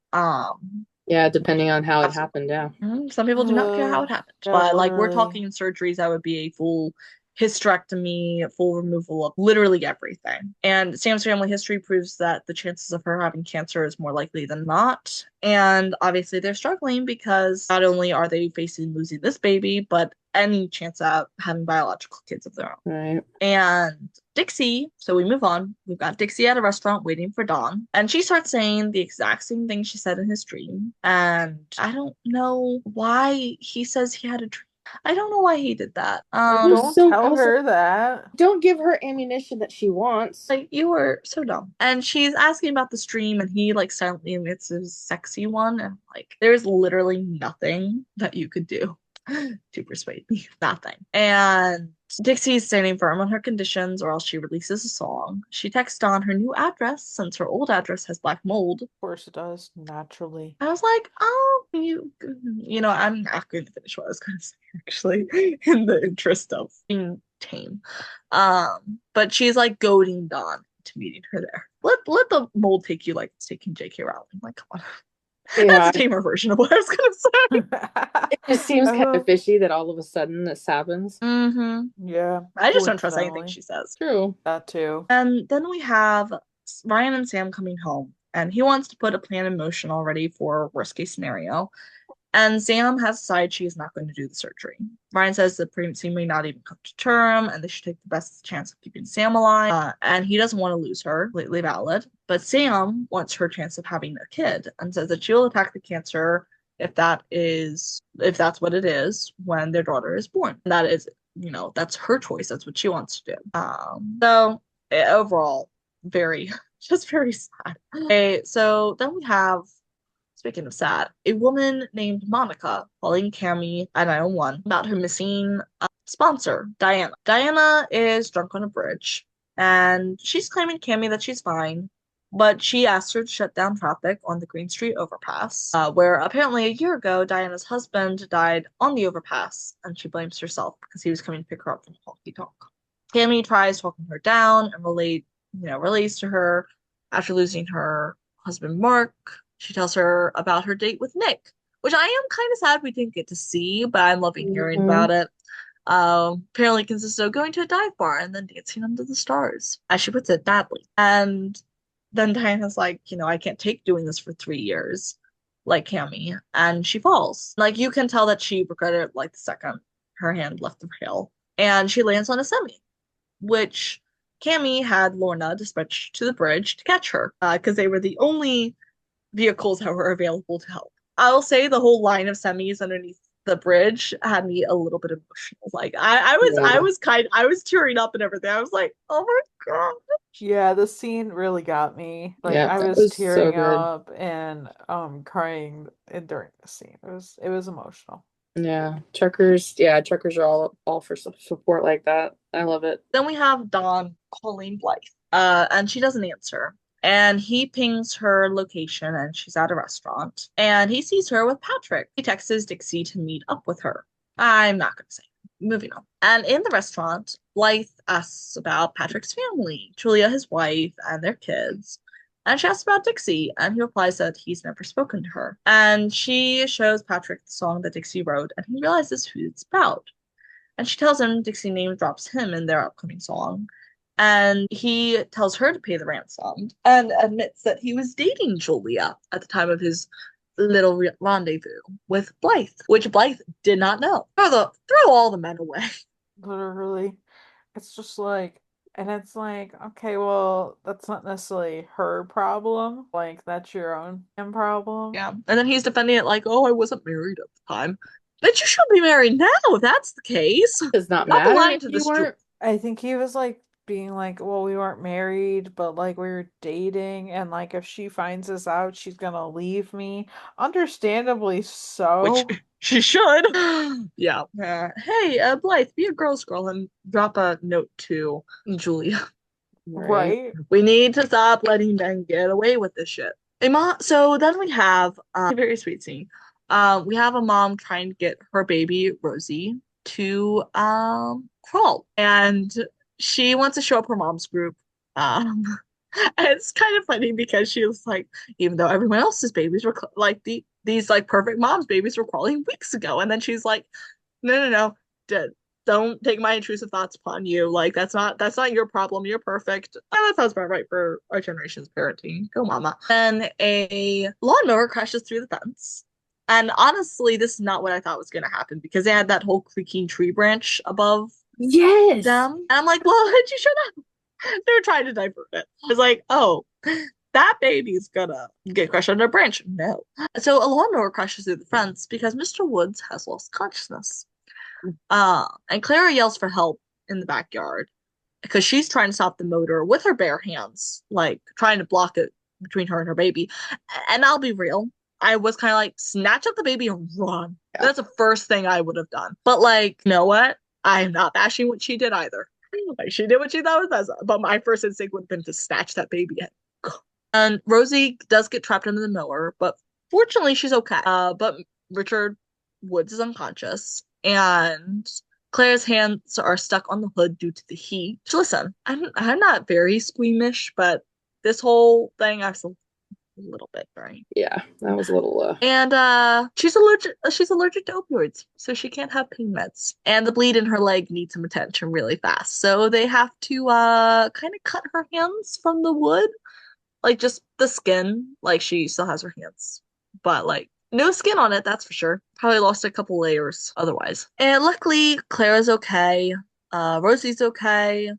yeah, depending on how it happened. Yeah. Some people do not care how it happened, Yeah, but like we're literally. talking surgeries that would be a full hysterectomy, full removal of literally everything. And Sam's family history proves that the chances of her having cancer is more likely than not. And obviously they're struggling because not only are they facing losing this baby, but any chance of having biological kids of their own. Right. And Dixie, so we move on. We've got Dixie at a restaurant waiting for Dawn, and she starts saying the exact same thing she said in his dream. And I don't know why he says he had a dream. I don't know why he did that. Don't So tell also- her that. Don't give her ammunition that she wants. Like, you were so dumb. And she's asking about the stream, and he like silently admits his sexy one, and like there's literally nothing that you could do. to persuade me. Nothing. And Dixie's standing firm on her conditions, or else she releases a song. She texts Dawn her new address since her old address has black mold. Of course it does, naturally. I was like, oh, I'm not going to finish what I was going to say, actually, in the interest of being tame. But she's like goading Dawn to meeting her there. Let the mold take you like it's taking J.K. Rowling. Like, come on. Yeah, That's a tamer version of what I was gonna say. it just seems kind Uh-huh. of fishy that all of a sudden this happens. Yeah, I just don't trust anything coincidentally. she says. True. That too. And then we have Ryan and Sam coming home, and he wants to put a plan in motion already for worst case scenario. And Sam has decided she is not going to do the surgery. Ryan says the pregnancy may not even come to term, and they should take the best chance of keeping Sam alive. And he doesn't want to lose her, completely valid. But Sam wants her chance of having a kid, and says that she'll attack the cancer if that's what it is when their daughter is born. And that is, that's her choice. That's what she wants to do. Overall, just very sad. Okay, so then we have. Speaking of sad, a woman named Monica calling Cami at 911 about her missing sponsor, Diana. Diana is drunk on a bridge, and she's claiming Cami that she's fine, but she asked her to shut down traffic on the Green Street overpass, where apparently a year ago, Diana's husband died on the overpass, and she blames herself because he was coming to pick her up from honky tonk. Cami tries talking her down and relays to her after losing her husband Mark. She tells her about her date with Nick, which I am kind of sad we didn't get to see, but I'm loving hearing about it. Apparently consisted of going to a dive bar and then dancing under the stars, as she puts it, badly. And then Diana's like, I can't take doing this for 3 years, like Cami, and she falls. Like, you can tell that she regretted it like the second her hand left the rail, and she lands on a semi, which Cami had Lorna dispatch to the bridge to catch her, because they were the only vehicles that were available to help. I'll say the whole line of semis underneath the bridge had me a little bit emotional. Like I was tearing up and everything. I was like, oh my god. Yeah, the scene really got me. Like Yeah, I that was was so tearing good. up and crying during the scene. It was emotional. Yeah, truckers are all for support like that. I love it. Then we have Dawn calling Blythe, and she doesn't answer. And he pings her location, and she's at a restaurant. And he sees her with Patrick. He texts Dixie to meet up with her. I'm not going to say. Moving on. And in the restaurant, Blythe asks about Patrick's family, Julia, his wife, and their kids. And she asks about Dixie, and he replies that he's never spoken to her. And she shows Patrick the song that Dixie wrote, and he realizes who it's about. And she tells him Dixie name drops him in their upcoming song. And he tells her to pay the ransom and admits that he was dating Julia at the time of his little rendezvous with Blythe, which Blythe did not know. Throw all the men away. Literally. It's just like, and it's like, okay, well, that's not necessarily her problem. Like, that's your own problem. Yeah. And then he's defending it like, oh, I wasn't married at the time. But you should be married now if that's the case. Does not Stop matter lying if to you the weren't. I think he was like being like, well, we weren't married, but like we were dating, and like if she finds this out, she's gonna leave me. Understandably so. Which she should. Yeah. Hey, Blythe, be a girl's girl and drop a note to Julia. Right? We need to stop letting men get away with this shit. So then we have a very sweet scene. We have a mom trying to get her baby Rosie to crawl, and she wants to show up her mom's group. Um, and it's kind of funny because she was like, even though everyone else's babies were like these like perfect mom's babies were crawling weeks ago, and then she's like, no, don't take my intrusive thoughts upon you. Like that's not your problem. You're perfect. And that sounds about right for our generation's parenting. Go mama. Then a lawnmower crashes through the fence. And honestly, this is not what I thought was gonna happen because they had that whole creaking tree branch above Yes. them. And I'm like, well, did you show that? They were trying to divert it. I was like, oh, that baby's gonna get crushed under a branch. No. So a lawnmower crashes through the fence because Mr. Woods has lost consciousness. And Clara yells for help in the backyard because she's trying to stop the motor with her bare hands, like trying to block it between her and her baby. And I'll be real, I was kind of like, snatch up the baby and run. Yeah. That's the first thing I would have done. But like, you know what? I am not bashing what she did either. Like, she did what she thought was best. But my first instinct would have been to snatch that baby and go. And Rosie does get trapped under the mower, but fortunately she's okay. But Richard Woods is unconscious, and Claire's hands are stuck on the hood due to the heat. Listen, I'm not very squeamish, but this whole thing I was a little bit right. Yeah, that was a little And she's allergic to opioids, so she can't have pain meds. And the bleed in her leg needs some attention really fast. So they have to kind of cut her hands from the wood. Like just the skin. Like she still has her hands. But like no skin on it, that's for sure. Probably lost a couple layers otherwise. And luckily, Clara's okay. Rosie's okay.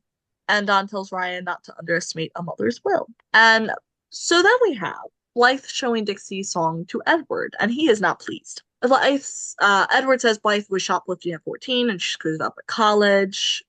And Don tells Ryan not to underestimate a mother's will. And so then we have Blythe showing Dixie's song to Edward, and he is not pleased. Edward says Blythe was shoplifting at 14 and she screwed it up at college.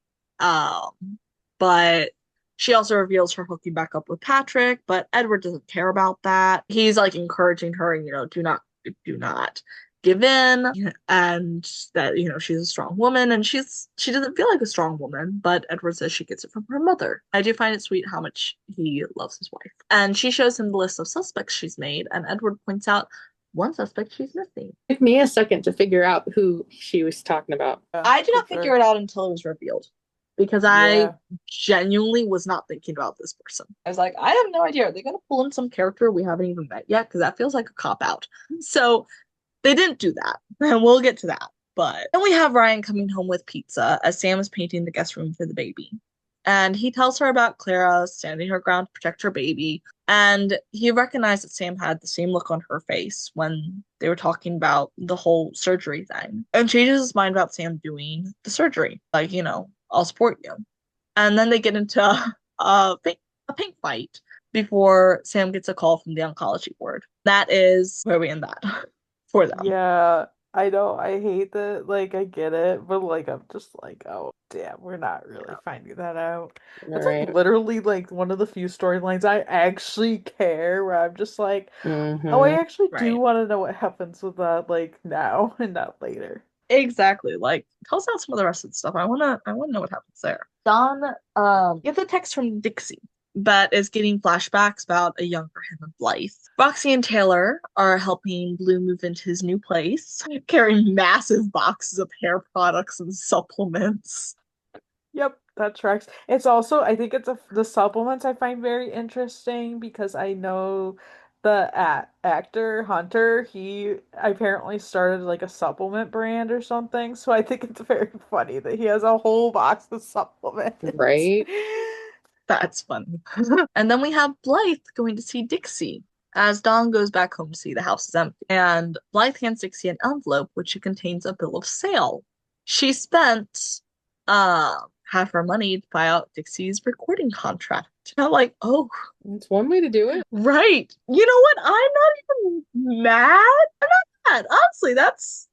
But she also reveals her hooking back up with Patrick, but Edward doesn't care about that. He's like encouraging her, do not give in, and that she's a strong woman, and she doesn't feel like a strong woman, but Edward says she gets it from her mother. I do find it sweet how much he loves his wife. And she shows him the list of suspects she's made, and Edward points out one suspect she's missing. It took me a second to figure out who she was talking about. I did not figure it out until it was revealed, because I genuinely was not thinking about this person. I was like, I have no idea. Are they going to pull in some character we haven't even met yet? Because that feels like a cop-out. So they didn't do that, and we'll get to that. But then we have Ryan coming home with pizza as Sam is painting the guest room for the baby. And he tells her about Clara standing her ground to protect her baby. And he recognized that Sam had the same look on her face when they were talking about the whole surgery thing. And changes his mind about Sam doing the surgery. Like, I'll support you. And then they get into a paint fight before Sam gets a call from the oncology ward. That is where we end that. For them. Yeah, I know. I hate that. Like, I get it, but like, I'm just like, oh, damn, we're not really finding that out. It's like Right. literally like one of the few storylines I actually care, where I'm just like, Mhm. oh, I actually do Right. want to know what happens with that, like now and not later. Exactly. Like, tell us out some of the rest of the stuff. I wanna know what happens there. Don gets a text from Dixie that is getting flashbacks about a younger him and Blythe. Roxy and Taylor are helping Blue move into his new place, carrying massive boxes of hair products and supplements. Yep, that tracks. It's also, I think the supplements I find very interesting because I know the actor Hunter, he apparently started like a supplement brand or something. So I think it's very funny that he has a whole box of supplements. Right. That's funny. And then we have Blythe going to see Dixie as Dawn goes back home to see the house is empty. And Blythe hands Dixie an envelope which contains a bill of sale. She spent half her money to buy out Dixie's recording contract. I'm like, oh, It's one way to do it. right. You know what? I'm not even mad. I'm not mad. Honestly, that's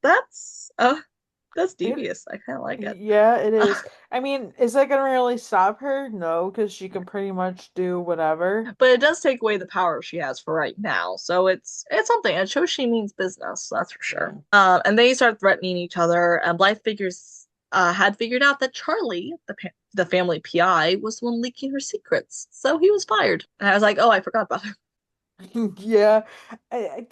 devious. I kind of like it. Yeah, it is. I mean, is that gonna really stop her? No, because she can pretty much do whatever. But it does take away the power she has for right now. So it's something. It shows she means business, that's for sure. And they start threatening each other, and Blythe had figured out that Charlie, the family PI, was the one leaking her secrets. So he was fired. And I was like, oh, I forgot about it. Yeah, I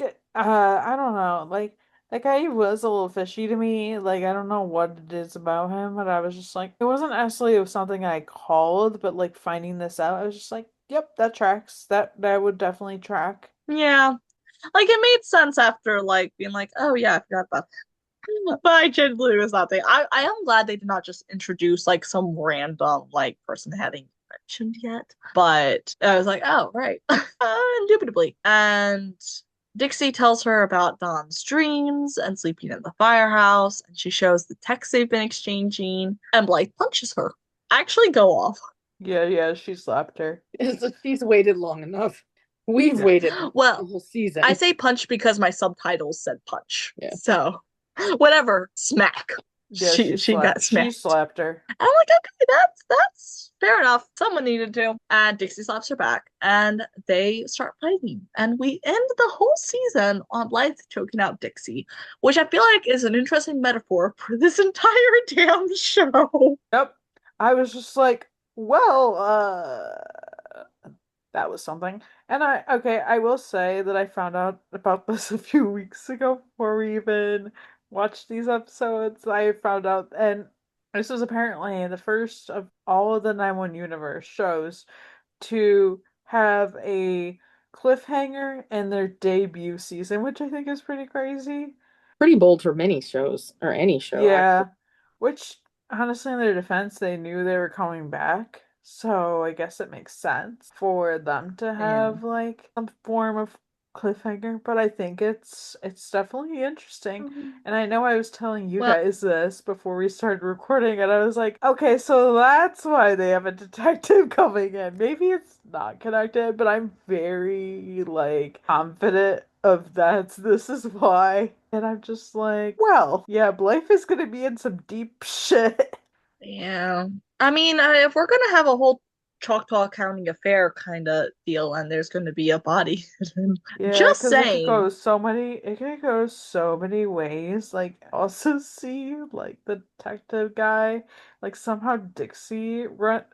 don't know. Like that guy was a little fishy to me. Like I don't know what it is about him, but I was just like, it wasn't necessarily something I called, but like finding this out, I was just like, yep, that tracks. That would definitely track. Yeah. Like it made sense after like being like, oh yeah, I forgot about that. But I genuinely was not thinking. I am glad they did not just introduce like some random like person they hadn't mentioned yet. But I was like, oh right. Indubitably. And Dixie tells her about Dawn's dreams and sleeping in the firehouse, and she shows the texts they've been exchanging, and Blythe punches her. Actually go off. Yeah, she slapped her. She's waited long enough. We've waited the Well, whole season. I say punch because my subtitles said punch. Yeah. So, whatever. Smack. Yeah, she got she smacked. slapped her. And I'm like, okay, that's fair enough. Someone needed to. And Dixie slaps her back, and they start fighting. And we end the whole season on Blythe choking out Dixie, which I feel like is an interesting metaphor for this entire damn show. Yep. I was just like, well, that was something. And I will say that I found out about this a few weeks ago before we even watched these episodes. I found out, and this was apparently the first of all of the 9-1 universe shows to have a cliffhanger in their debut season, which I think is pretty crazy. Pretty bold for many shows or any show, actually. Yeah, which honestly, in their defense, they knew they were coming back, so I guess it makes sense for them to Yeah. have like some form of cliffhanger. But I think it's definitely interesting. And I know I was telling you Well, guys this before we started recording, and I was like, okay, so that's why they have a detective coming in. Maybe it's not connected, but I'm very like confident of that. This is why. And I'm just like, well, yeah, Blythe is gonna be in some deep shit. yeah. I mean, if we're gonna have a whole Choctaw County affair kind of deal, and there's gonna be a body hidden, Yeah, just because saying. it could go so many ways. Like, also see, like, the detective guy, like, somehow Dixie,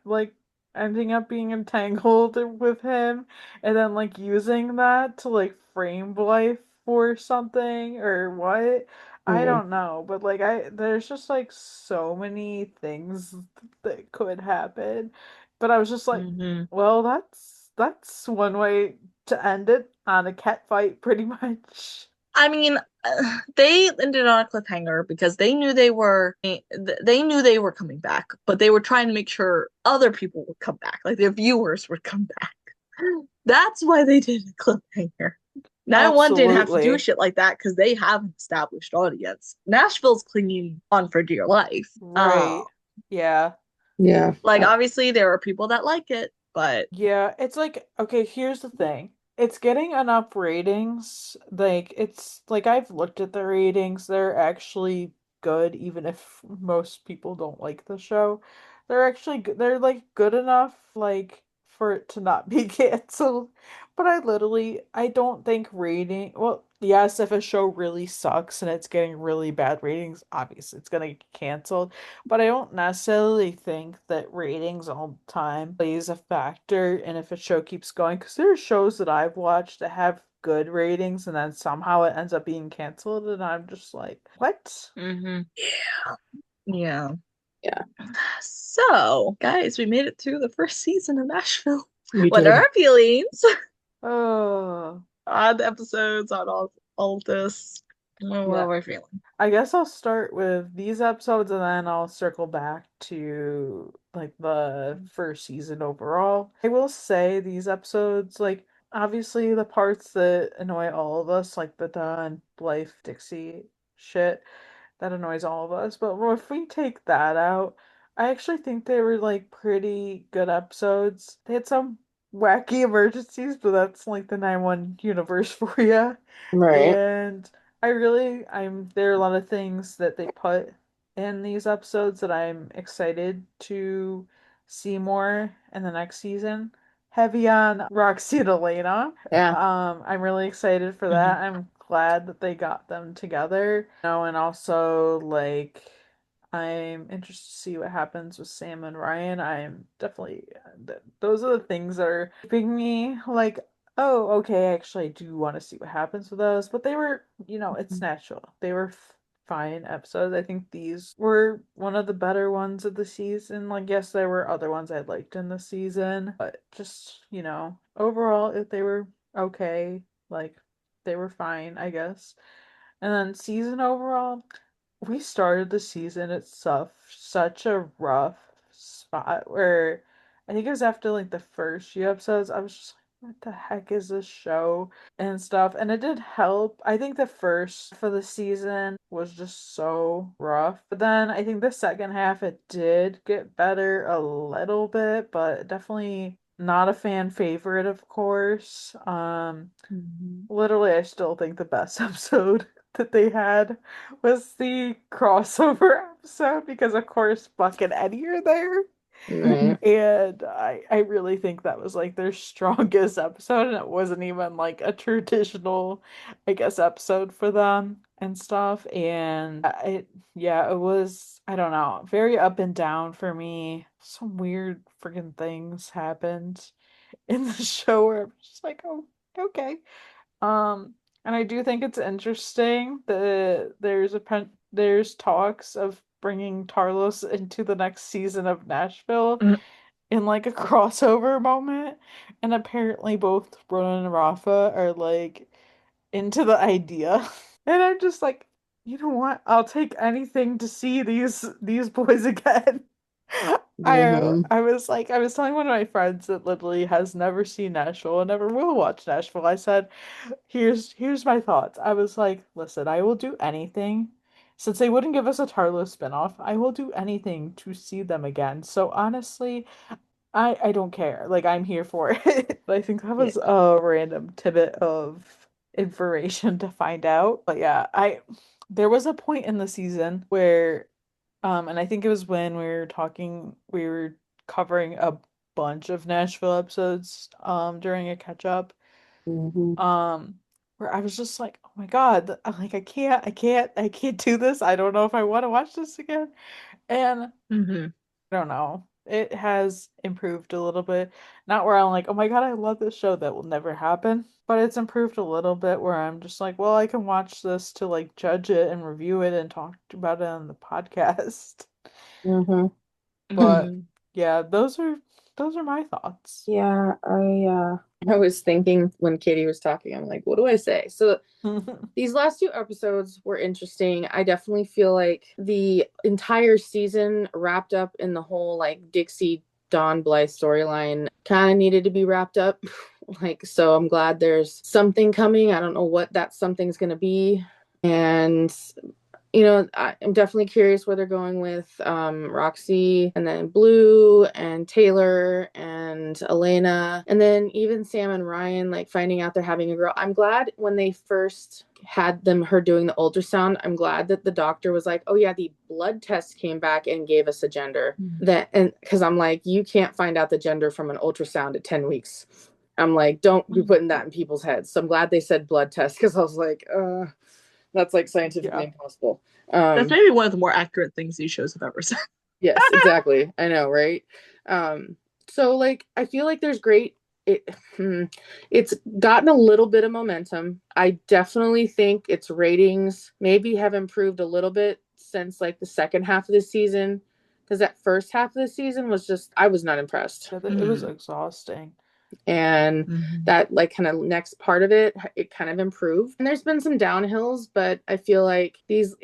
like, ending up being entangled with him, and then, like, using that to, like, frame Blythe for something, or what? I Mhm. don't know, but, like, there's just, like, so many things that could happen. But I was just like, Mhm. well, that's one way to end it on a cat fight, pretty much. I mean, they ended on a cliffhanger because they knew they were coming back, but they were trying to make sure other people would come back, like their viewers would come back. That's why they did a cliffhanger. 9-1 didn't have to do Absolutely. shit like that because they have an established audience. Nashville's clinging on for dear life. Right. Yeah. Yeah. Like obviously there are people that like it, but Yeah, it's like, okay, here's the thing. It's getting enough ratings. Like, it's like I've looked at the ratings. They're actually good, even if most people don't like the show. They're actually good. They're like good enough, like, for it to not be canceled. But I don't think well, yes, if a show really sucks and it's getting really bad ratings, obviously it's gonna get canceled. But I don't necessarily think that ratings all the time plays a factor in if a show keeps going. Because there are shows that I've watched that have good ratings and then somehow it ends up being canceled, and I'm just like, what? mhm. Yeah. Yeah. So, guys, we made it through the first season of Nashville. We What are did. our feelings Oh, on the episodes, on all this? What yeah. are we feeling? I guess I'll start with these episodes and then I'll circle back to like the first season overall. I will say these episodes, like obviously the parts that annoy all of us, like the Don, Blythe, Dixie shit, that annoys all of us. But if we take that out, I actually think they were like pretty good episodes. They had some wacky emergencies, but that's like the 9-1 universe for you. Right. And there are a lot of things that they put in these episodes that I'm excited to see more in the next season. Heavy on Roxy and Elena. Yeah. I'm really excited for Mhm. that. I'm glad that they got them together. And also like I'm interested to see what happens with Sam and Ryan. I'm definitely those are the things that are keeping me like, oh, okay, actually I do want to see what happens with those. But they were, it's natural. They were fine episodes. I think these were one of the better ones of the season. Like, yes, there were other ones I liked in the season, but just, overall, if they were okay, like they were fine, I guess. And then season overall, we started the season at such a rough spot where I think it was after like the first few episodes, I was just like, what the heck is this show and stuff? And it did help. I think the first for the season was just so rough. But then I think the second half it did get better a little bit, but definitely not a fan favorite, of course. Mhm. Literally, I still think the best episode that they had was the crossover episode because of course Buck and Eddie are there. Right. And I really think that was like their strongest episode, and it wasn't even like a traditional, I guess, episode for them and stuff. And yeah, it was, I don't know, very up and down for me. Some weird freaking things happened in the show where I'm just like, oh, okay. And I do think it's interesting that there's talks of bringing Tarlos into the next season of Nashville Mm. in like a crossover moment, and apparently both Ronan and Rafa are like into the idea. And I'm just like, you know what? I'll take anything to see these boys again. Mm-hmm. I was telling one of my friends that literally has never seen Nashville and never will watch Nashville. I said, here's my thoughts. I was like, listen, I will do anything. Since they wouldn't give us a Tarlo spinoff, I will do anything to see them again. So honestly, I don't care. Like I'm here for it. I think that Yeah. was a random tidbit of information to find out. But yeah, I there was a point in the season where and I think it was when we were covering a bunch of Nashville episodes during a catch up Mm-hmm. um where I was just like, "Oh my God, I'm like I can't do this. I don't know if I want to watch this again." And Mm-hmm. I don't know. It has improved a little bit. Not where I'm like, oh my God, I love this show. That will never happen. But it's improved a little bit where I'm just like, well, I can watch this to like judge it and review it and talk about it on the podcast. Mm-hmm. But Mm-hmm. yeah, those are my thoughts. Yeah, I was thinking when Katie was talking, I'm like, what do I say? So these last two episodes were interesting. I definitely feel like the entire season wrapped up in the whole like Dixie Dawn Blythe storyline kind of needed to be wrapped up. Like, so I'm glad there's something coming. I don't know what that something's going to be. And I'm definitely curious where they're going with Roxy and then Blue and Taylor and Elena. And then even Sam and Ryan, like finding out they're having a girl. I'm glad when they first had her doing the ultrasound, I'm glad that the doctor was like, oh yeah, the blood test came back and gave us a gender. And because I'm like, you can't find out the gender from an ultrasound at 10 weeks. I'm like, don't be putting that in people's heads. So I'm glad they said blood test, because I was like, that's like scientifically impossible. That's maybe one of the more accurate things these shows have ever said. Yes, exactly. I know, right? So like I feel like there's it's gotten a little bit of momentum. I definitely think its ratings maybe have improved a little bit since like the second half of the season, because that first half of the season was just, I was not impressed. It was exhausting. And that like kind of next part of it kind of improved, and there's been some downhills, but I feel like these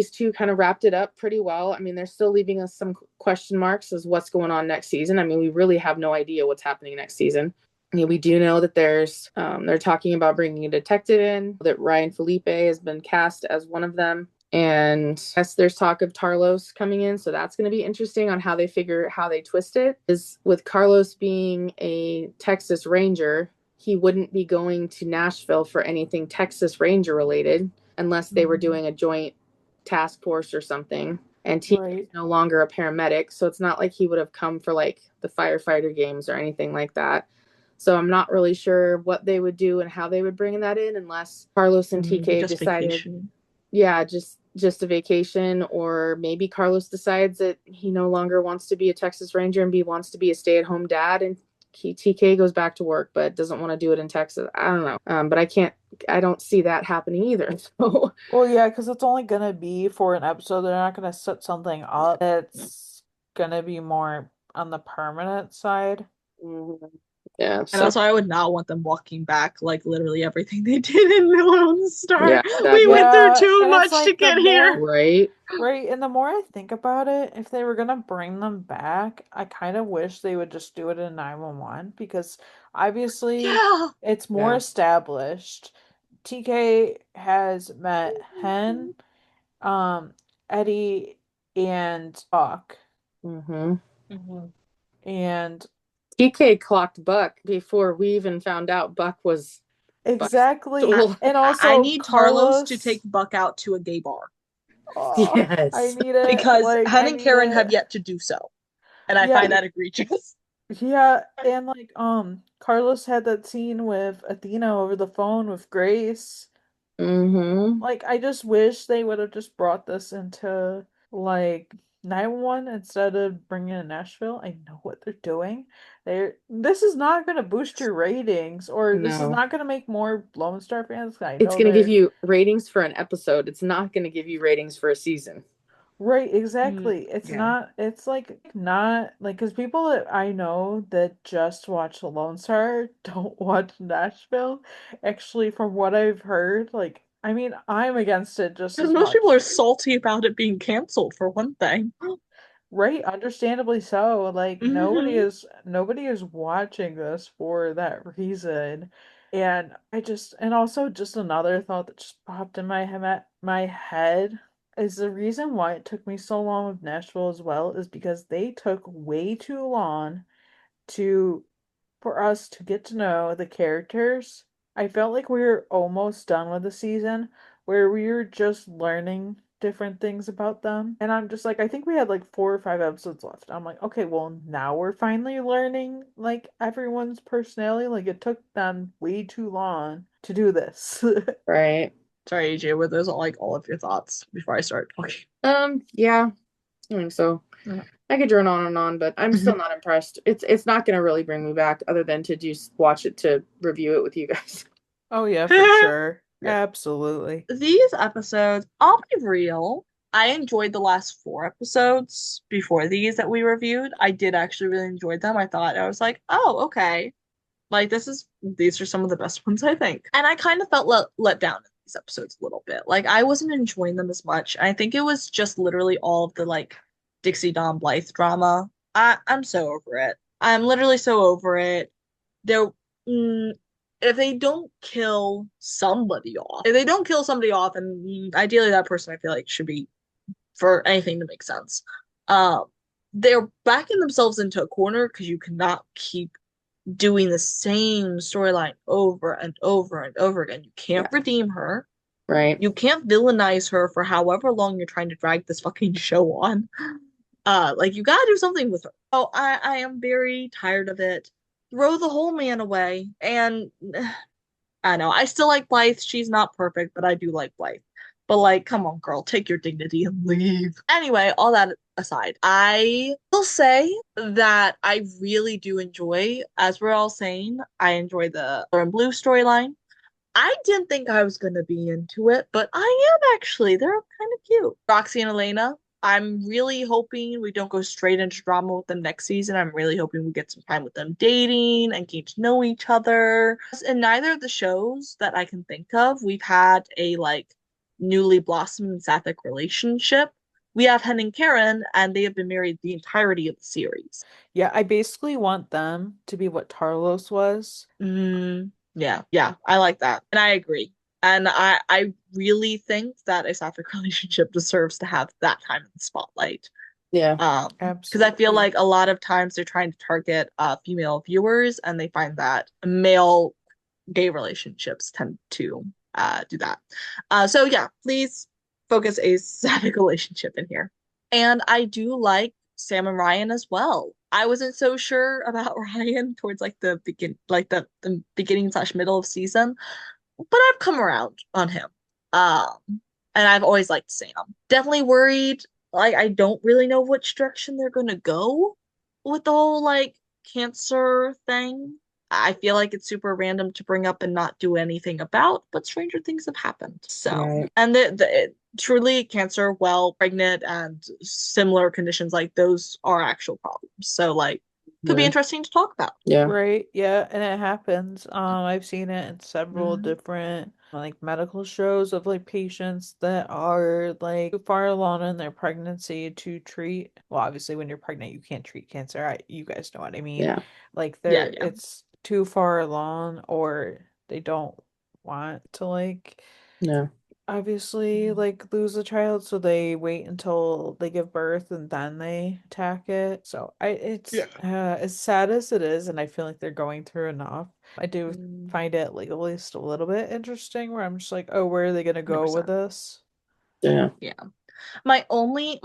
two kind of wrapped it up pretty well. I mean, they're still leaving us some question marks as what's going on next season. I mean, we really have no idea what's happening next season. I mean, we do know that there's they're talking about bringing a detective in, that Ryan Felipe has been cast as one of them. And yes, there's talk of Tarlos coming in, so that's going to be interesting on how they twist it. Is with Carlos being a Texas Ranger, he wouldn't be going to Nashville for anything Texas Ranger related unless they were doing a joint task force or something. And he is no longer a paramedic, so it's not like he would have come for like the firefighter games or anything like that. So I'm not really sure what they would do and how they would bring that in, unless Carlos and TK decided vacation. Yeah, just a vacation, or maybe Carlos decides that he no longer wants to be a Texas Ranger and wants to be a stay-at-home dad, and TK goes back to work but doesn't want to do it in Texas. I don't know. But I don't see that happening either. So. Well, yeah, because it's only gonna be for an episode. They're not gonna set something up that's gonna be more on the permanent side. Mm-hmm. Yeah. And also, I would not want them walking back like literally everything they did in Lone Star. Yeah, we went through too much like to get here. Right. Right. And the more I think about it, if they were gonna bring them back, I kind of wish they would just do it in 911, because obviously it's more established. TK has met Hen, Eddie, and Buck. And TK clocked Buck before we even found out Buck was exactly. bisexual. And also I need Carlos to take Buck out to a gay bar. Oh, I Yes. need it. because Like, Hen I and need Karen have it. yet to do so, and I Yeah, find that egregious. yeah, and like, Carlos had that scene with Athena over the phone with Grace. Mm-hmm. Like, I just wish they would have just brought this into like 911 instead of bringing it in Nashville. I know what they're doing. This is not going to boost your ratings, or this is No. not going to make more Lone Star fans. I It's know gonna give they're you ratings for an episode. It's not gonna give you ratings for a season. right, Mm, exactly. It's yeah. not, it's like not like because people that I know that just watch the Lone Star don't watch Nashville. Actually, from what I've heard, like, I mean, I'm against it just Because as most people are much. salty about it being canceled, for one thing. Right, understandably so. Like Hmm. nobody is watching this for that reason. And and also just another thought that just popped in my head is the reason why it took me so long with Nashville as well is because they took way too long to for us to get to know the characters. I felt like we were almost done with the season where we were just learning different things about them. And I'm just like, I think we had like 4 or 5 episodes left. I'm like, okay, well, now we're finally learning like everyone's personality. Like it took them way too long to do this. Right. Sorry, AJ, were those like all of your thoughts before I start talking? Yeah, I think so. Yeah. I could drone on and on, but I'm still not impressed. It's not gonna really bring me back other than to just watch it to review it with you guys. Oh yeah, for sure. Yeah. Absolutely. These episodes, I'll be real. I enjoyed the last 4 episodes before these that we reviewed. I did actually really enjoy them. I was like, oh, okay. Like these are some of the best ones I think. And I kind of felt let down in these episodes a little bit. Like I wasn't enjoying them as much. I think it was just literally all of the like Dixie Dawn Blythe drama. I'm so over it. I'm literally so over it. There, mm, if they don't kill somebody off, if they don't kill somebody off, and ideally that person I feel like should be for anything to make sense. Um, they're backing themselves into a corner because you cannot keep doing the same storyline over and over and over again. You can't Yeah. redeem her. Right. You can't villainize her for however long you're trying to drag this fucking show on. Like you gotta do something with her. Oh, I am very tired of it. Throw the whole man away. And I know I still like Blythe. She's not perfect, but I do like Blythe. But like, come on, girl, take your dignity and leave. Anyway, all that aside, I will say that I really do enjoy, as we're all saying, I enjoy the Blue and Blue storyline. I didn't think I was gonna be into it, but I am actually. They're kind of cute. Roxy and Elena. I'm really hoping we don't go straight into drama with them next season. I'm really hoping we get some time with them dating and getting to know each other. In neither of the shows that I can think of, we've had a like newly blossoming sapphic relationship. We have Hen and Karen, and they have been married the entirety of the series. Yeah, I basically want them to be what Tarlos was. Yeah, yeah, I like that. And I agree. And I really think that a sapphic relationship deserves to have that time in the spotlight. Yeah. Because I feel Absolutely. like a lot of times they're trying to target female viewers and they find that male gay relationships tend to do that. So yeah, please focus a sapphic relationship in here. And I do like Sam and Ryan as well. I wasn't so sure about Ryan towards like the beginning slash middle of season, but I've come around on him. And I've always liked Sam. Definitely worried. Like I don't really know which direction they're gonna go with the whole like cancer thing. I feel like it's super random to bring up and not do anything about, but stranger things have happened. So, Right. and truly cancer, well, pregnant and similar conditions like those are actual problems. So, like, could be Yeah. interesting to talk about. Yeah. Right, yeah, and it happens. I've seen it in several Mhm. different like medical shows of like patients that are like too far along in their pregnancy to treat. Well, obviously when you're pregnant you can't treat cancer. You guys know what I mean. Yeah. Like Yeah, they're yeah. it's too far along or they don't want to like Yeah. obviously like lose a child, so they wait until they give birth and then they attack it. So I it's Yeah. as sad as it is, and I feel like they're going through enough. I do Mm, find it like at least a little bit interesting where I'm just like, oh, where are they gonna go with 100%. this? Yeah. Yeah. My only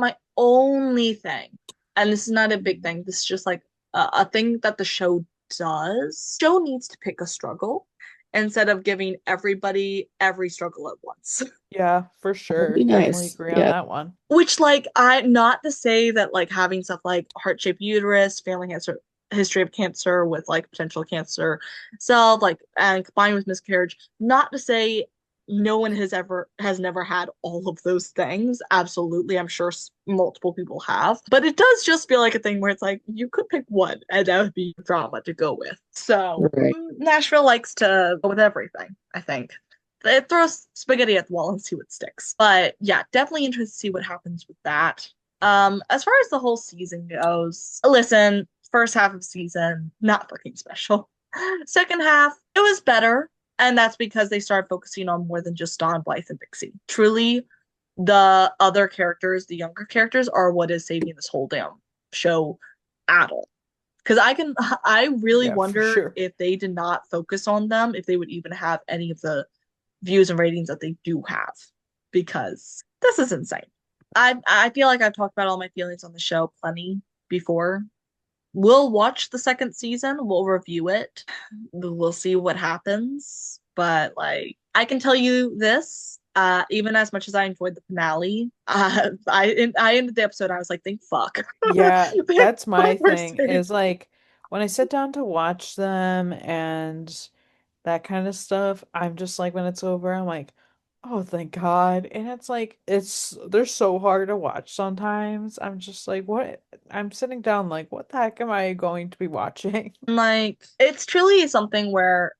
thing, and this is not a big thing, this is just like a thing that the show does. Show needs to pick a struggle instead of giving everybody every struggle at once. Yeah, for That would sure. be Definitely nice. agree on Yeah. that one. Which, like, I not to say that like having stuff like heart-shaped uterus, family cancer, history of cancer with like potential cancer cells, like, and combined with miscarriage, not to say no one has never had all of those things. Absolutely, I'm sure multiple people have, but it does just feel like a thing where it's like you could pick one, and that would be drama to go with. So Right. Nashville likes to go with everything, I think. It throws spaghetti at the wall and see what sticks. But yeah, definitely interested to see what happens with that. As far as the whole season goes, listen, first half of season, not fucking special. Second half, it was better. And that's because they started focusing on more than just Dawn, Blythe, and Pixie. Truly, the other characters, the younger characters, are what is saving this whole damn show at all. Because I really Yeah, for wonder sure. if they did not focus on them, if they would even have any of the views and ratings that they do have, because this is insane. I feel like I've talked about all my feelings on the show plenty before. We'll watch the second season, we'll review it, we'll see what happens. But like I can tell you this, even as much as I enjoyed the finale, I ended the episode, I was like, thank fuck. Yeah, Thank that's my fuck we're thing safe. is like when I sit down to watch them and that kind of stuff, I'm just like when it's over, I'm like, oh, thank God. And it's like they're so hard to watch sometimes. I'm just like, what? I'm sitting down like, what the heck am I going to be watching? Like it's truly something where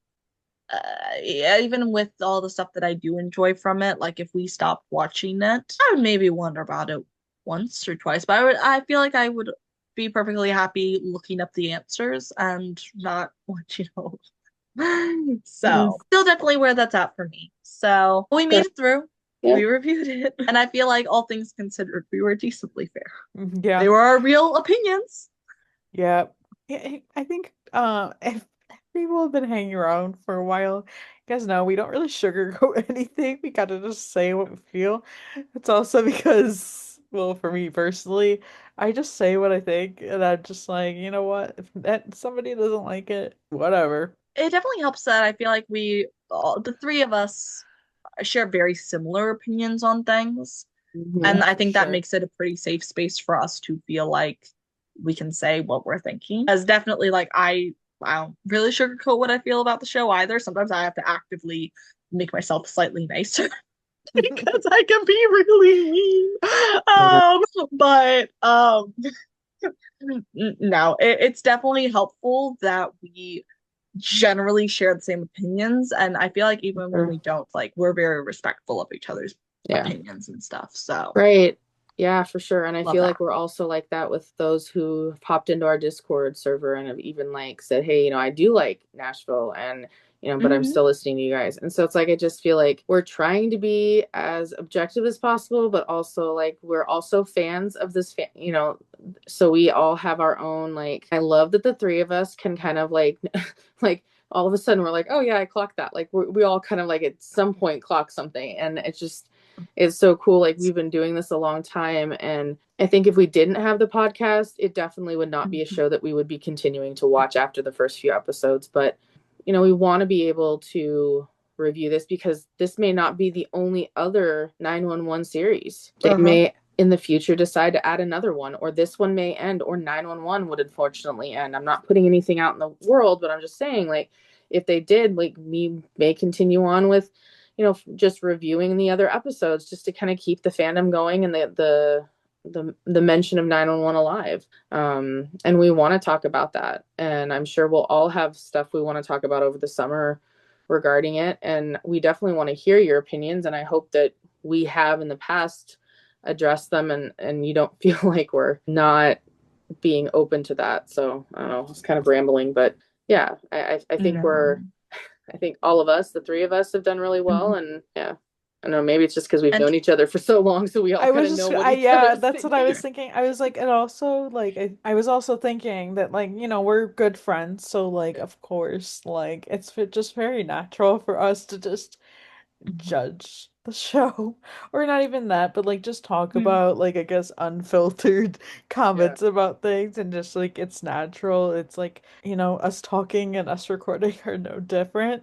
yeah, even with all the stuff that I do enjoy from it, like if we stopped watching it, I would maybe wonder about it once or twice. But I feel like I would be perfectly happy looking up the answers and not watching all of them. Mm, So, still definitely where that's at for me. So, we sure. made it through. Yeah. We reviewed it, and I feel like all things considered, we were decently fair. Yeah. They were our real opinions. Yeah. I think if people have been hanging around for a while, you guys know we don't really sugarcoat anything. We gotta just say what we feel. It's also because, well, for me personally, I just say what I think, and I'm just like, you know what? If that somebody doesn't like it, whatever. It definitely helps that I feel like the three of us, share very similar opinions on things. Mhm. And Yeah, I for think that sure. makes it a pretty safe space for us to feel like we can say what we're thinking. As definitely like I don't really sugarcoat what I feel about the show either. Sometimes I have to actively make myself slightly nicer because I can be really mean. Yeah. But no, it's definitely helpful that we generally share the same opinions. And I feel like even when Sure. we don't, like we're very respectful of each other's Yeah. opinions and stuff. So Right. Yeah, for sure. And I love feel that. like we're also like that with those who have popped into our Discord server and have even like said, hey, I do like Nashville and but I'm Hmm. still listening to you guys. And so it's like I just feel like we're trying to be as objective as possible, but also like we're also fans of this so we all have our own like I love that the three of us can kind of like like all of a sudden we're like, oh yeah, I clocked that. Like we all kind of like at some point clock something. And it's so cool. Like we've been doing this a long time. And I think if we didn't have the podcast, it definitely would not be a show that we would be continuing to watch after the first few episodes. But, we want to be able to review this because this may not be the only other 911 series. They Uh-huh. may in the future decide to add another one, or this one may end, or 911 would unfortunately end. I'm not putting anything out in the world, but I'm just saying, like, if they did, like, we may continue on with just reviewing the other episodes just to kind of keep the fandom going and the mention of 911 alive. And we want to talk about that. And I'm sure we'll all have stuff we want to talk about over the summer regarding it. And we definitely want to hear your opinions. And I hope that we have in the past addressed them and you don't feel like we're not being open to that. So I don't know, it's kind of rambling, but yeah, I think No. I think all of us, the three of us, have done really well. Mhm. And yeah, I don't know, maybe it's just because we've And known each other for so long, so we all I kind was of know just, what I each yeah, other's that's what I thinking. was thinking. I was like, and also like I was also thinking that like we're good friends, so like of course like it's just very natural for us to just Mhm. judge the show, or not even that, but like just talk Mm. about like I guess unfiltered comments about things and just like it's natural. It's like, us talking and us recording are no different.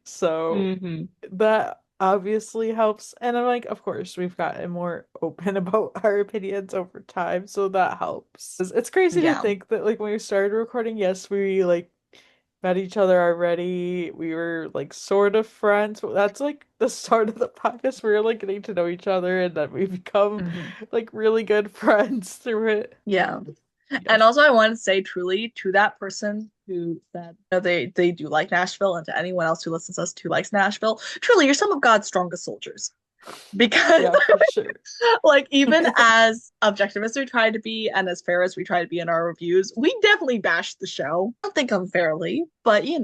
So Mm-hmm. that obviously helps. And I'm like, of course, we've gotten more open about our opinions over time, so that helps. It's crazy to Yeah. think that like when we started recording, yes, we like met each other already. We were like sort of friends. But that's like the start of the podcast. We were like getting to know each other and then we become Mm-hmm. like really good friends through it. Yeah. Yes. And also, I want to say truly to that person who said they do like Nashville, and to anyone else who listens to us who likes Nashville, truly, you're some of God's strongest soldiers. Because, Yeah, for sure. like, even as objective as we try to be and as fair as we try to be in our reviews, we definitely bash the show. I don't think unfairly, but We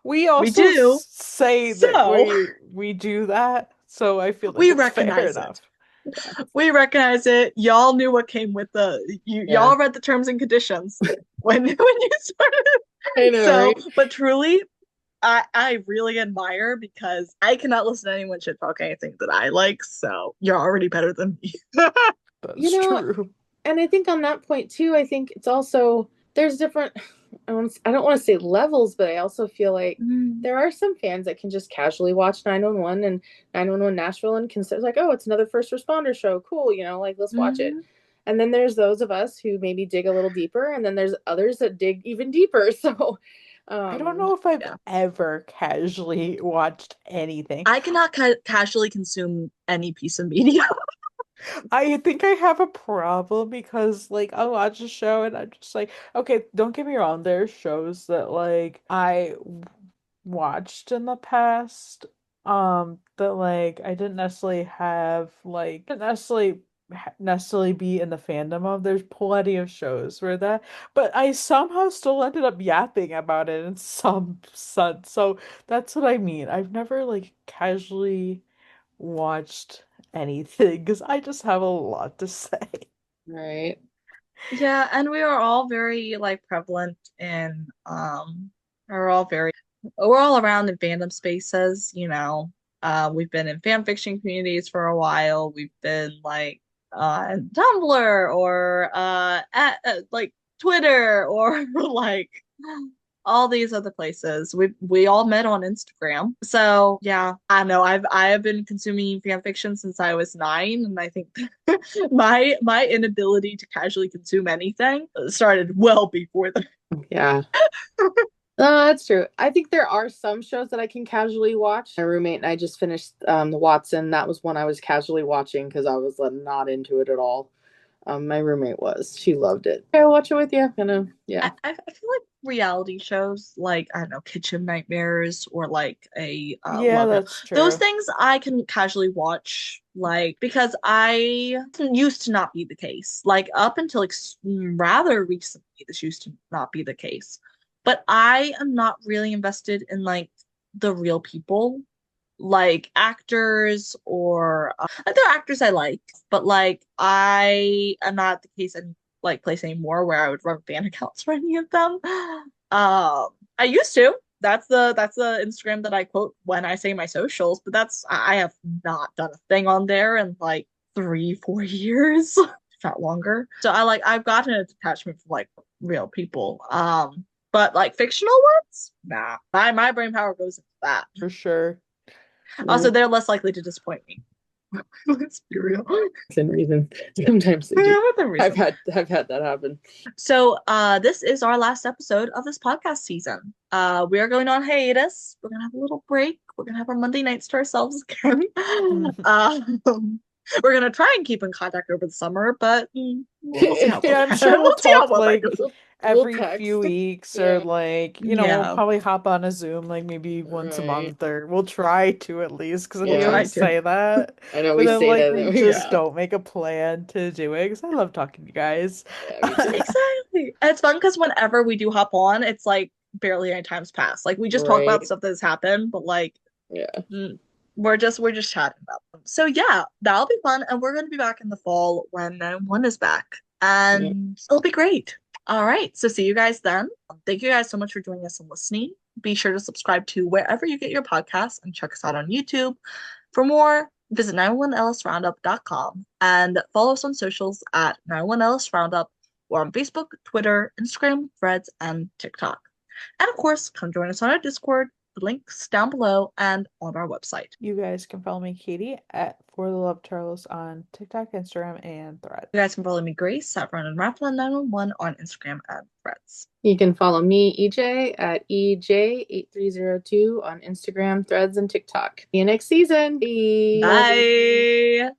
we also do. say that So we do that, so I feel like we it's fair recognize it. enough. We recognize it. Y'all knew what came with Yeah. y'all read the terms and conditions when you started. I know, So, right? but truly, I really admire, because I cannot listen to anyone shit talk anything that I like. So you're already better than me. That's You know, true. and I think on that point too, I think it's also there's different. I don't want to say levels, but I also feel like there are some fans that can just casually watch 911 and 911 Nashville and consider like, oh, it's another first responder show. Cool, like let's watch it. And then there's those of us who maybe dig a little deeper, and then there's others that dig even deeper. So, I don't know if I've Yeah. ever casually watched anything. I cannot casually consume any piece of media. I think I have a problem because like I'll watch a show and I'm just like, okay, don't get me wrong, there's shows that like watched in the past that like I didn't necessarily have like didn't necessarily be in the fandom of. There's plenty of shows where that, but I somehow still ended up yapping about it in some sense. So that's what I mean. I've never like casually watched anything because I just have a lot to say. right. Yeah, and we are all very like prevalent in we're all around in fandom spaces. We've been in fan fiction communities for a while. We've been like on Tumblr or at like Twitter or like all these other places. We all met on Instagram. So yeah, I know I have been consuming fan fiction since I was 9, and I think my inability to casually consume anything started well before that. Yeah. That's true. I think there are some shows that I can casually watch. My roommate and I just finished the Watson. That was one I was casually watching because I was not into it at all. My roommate was. She loved it. I'll watch it with you. Yeah. I feel like reality shows like, I don't know, Kitchen Nightmares or like a Yeah, Love It. that's Those true. things I can casually watch, like, because I used to not be the case. Like up until like rather recently, this used to not be the case. But I am not really invested in like the real people, like actors or there are actors I like, but like I am not the case in like place anymore where I would run fan accounts for any of them. I used to. That's the Instagram that I quote when I say my socials, but I have not done a thing on there in like 3-4 years, if not longer. So I've gotten a detachment from like real people. But like fictional ones, nah. My brain power goes into that. For sure. Also, they're less likely to disappoint me. Let's be real. Within reason. Sometimes they do. Yeah, within reason. I've had that happen. So, this is our last episode of this podcast season. We are going on hiatus. We're gonna have a little break. We're gonna have our Monday nights to ourselves again. We're gonna try and keep in contact over the summer, but we'll see how Yeah, I'm well sure we'll see how talk well that like goes. every text. few weeks Yeah. or like, we'll Yeah. probably hop on a Zoom like maybe once a Right. month or we'll try to at least because Yeah. we always Try to. say that. I know But we then say like that. we that just Yeah. don't make a plan to do it because I love talking to you guys. Yeah, me too. Exactly. And it's fun because whenever we do hop on, it's like barely any time's passed. Like we just talk about Right. stuff that has happened, but like Yeah. we're just chatting about them. So yeah, that'll be fun, and we're gonna be back in the fall when one is back, and it'll be great. All right, so see you guys then. Thank you guys so much for joining us and listening. Be sure to subscribe to wherever you get your podcasts and check us out on YouTube for more Visit 91lsroundup.com and follow us on socials at 91lsroundup. We're on Facebook, Twitter, Instagram, Threads, and TikTok. And of course, come join us on our Discord. The links down below and on our website. You guys can follow me, Katie, at For the Love Charles on TikTok, Instagram, and Threads. You guys can follow me, Grace, at Run and Raffle 911 on Instagram and Threads. You can follow me, EJ, at EJ8302 on Instagram, Threads, and TikTok. See you next season. Bye.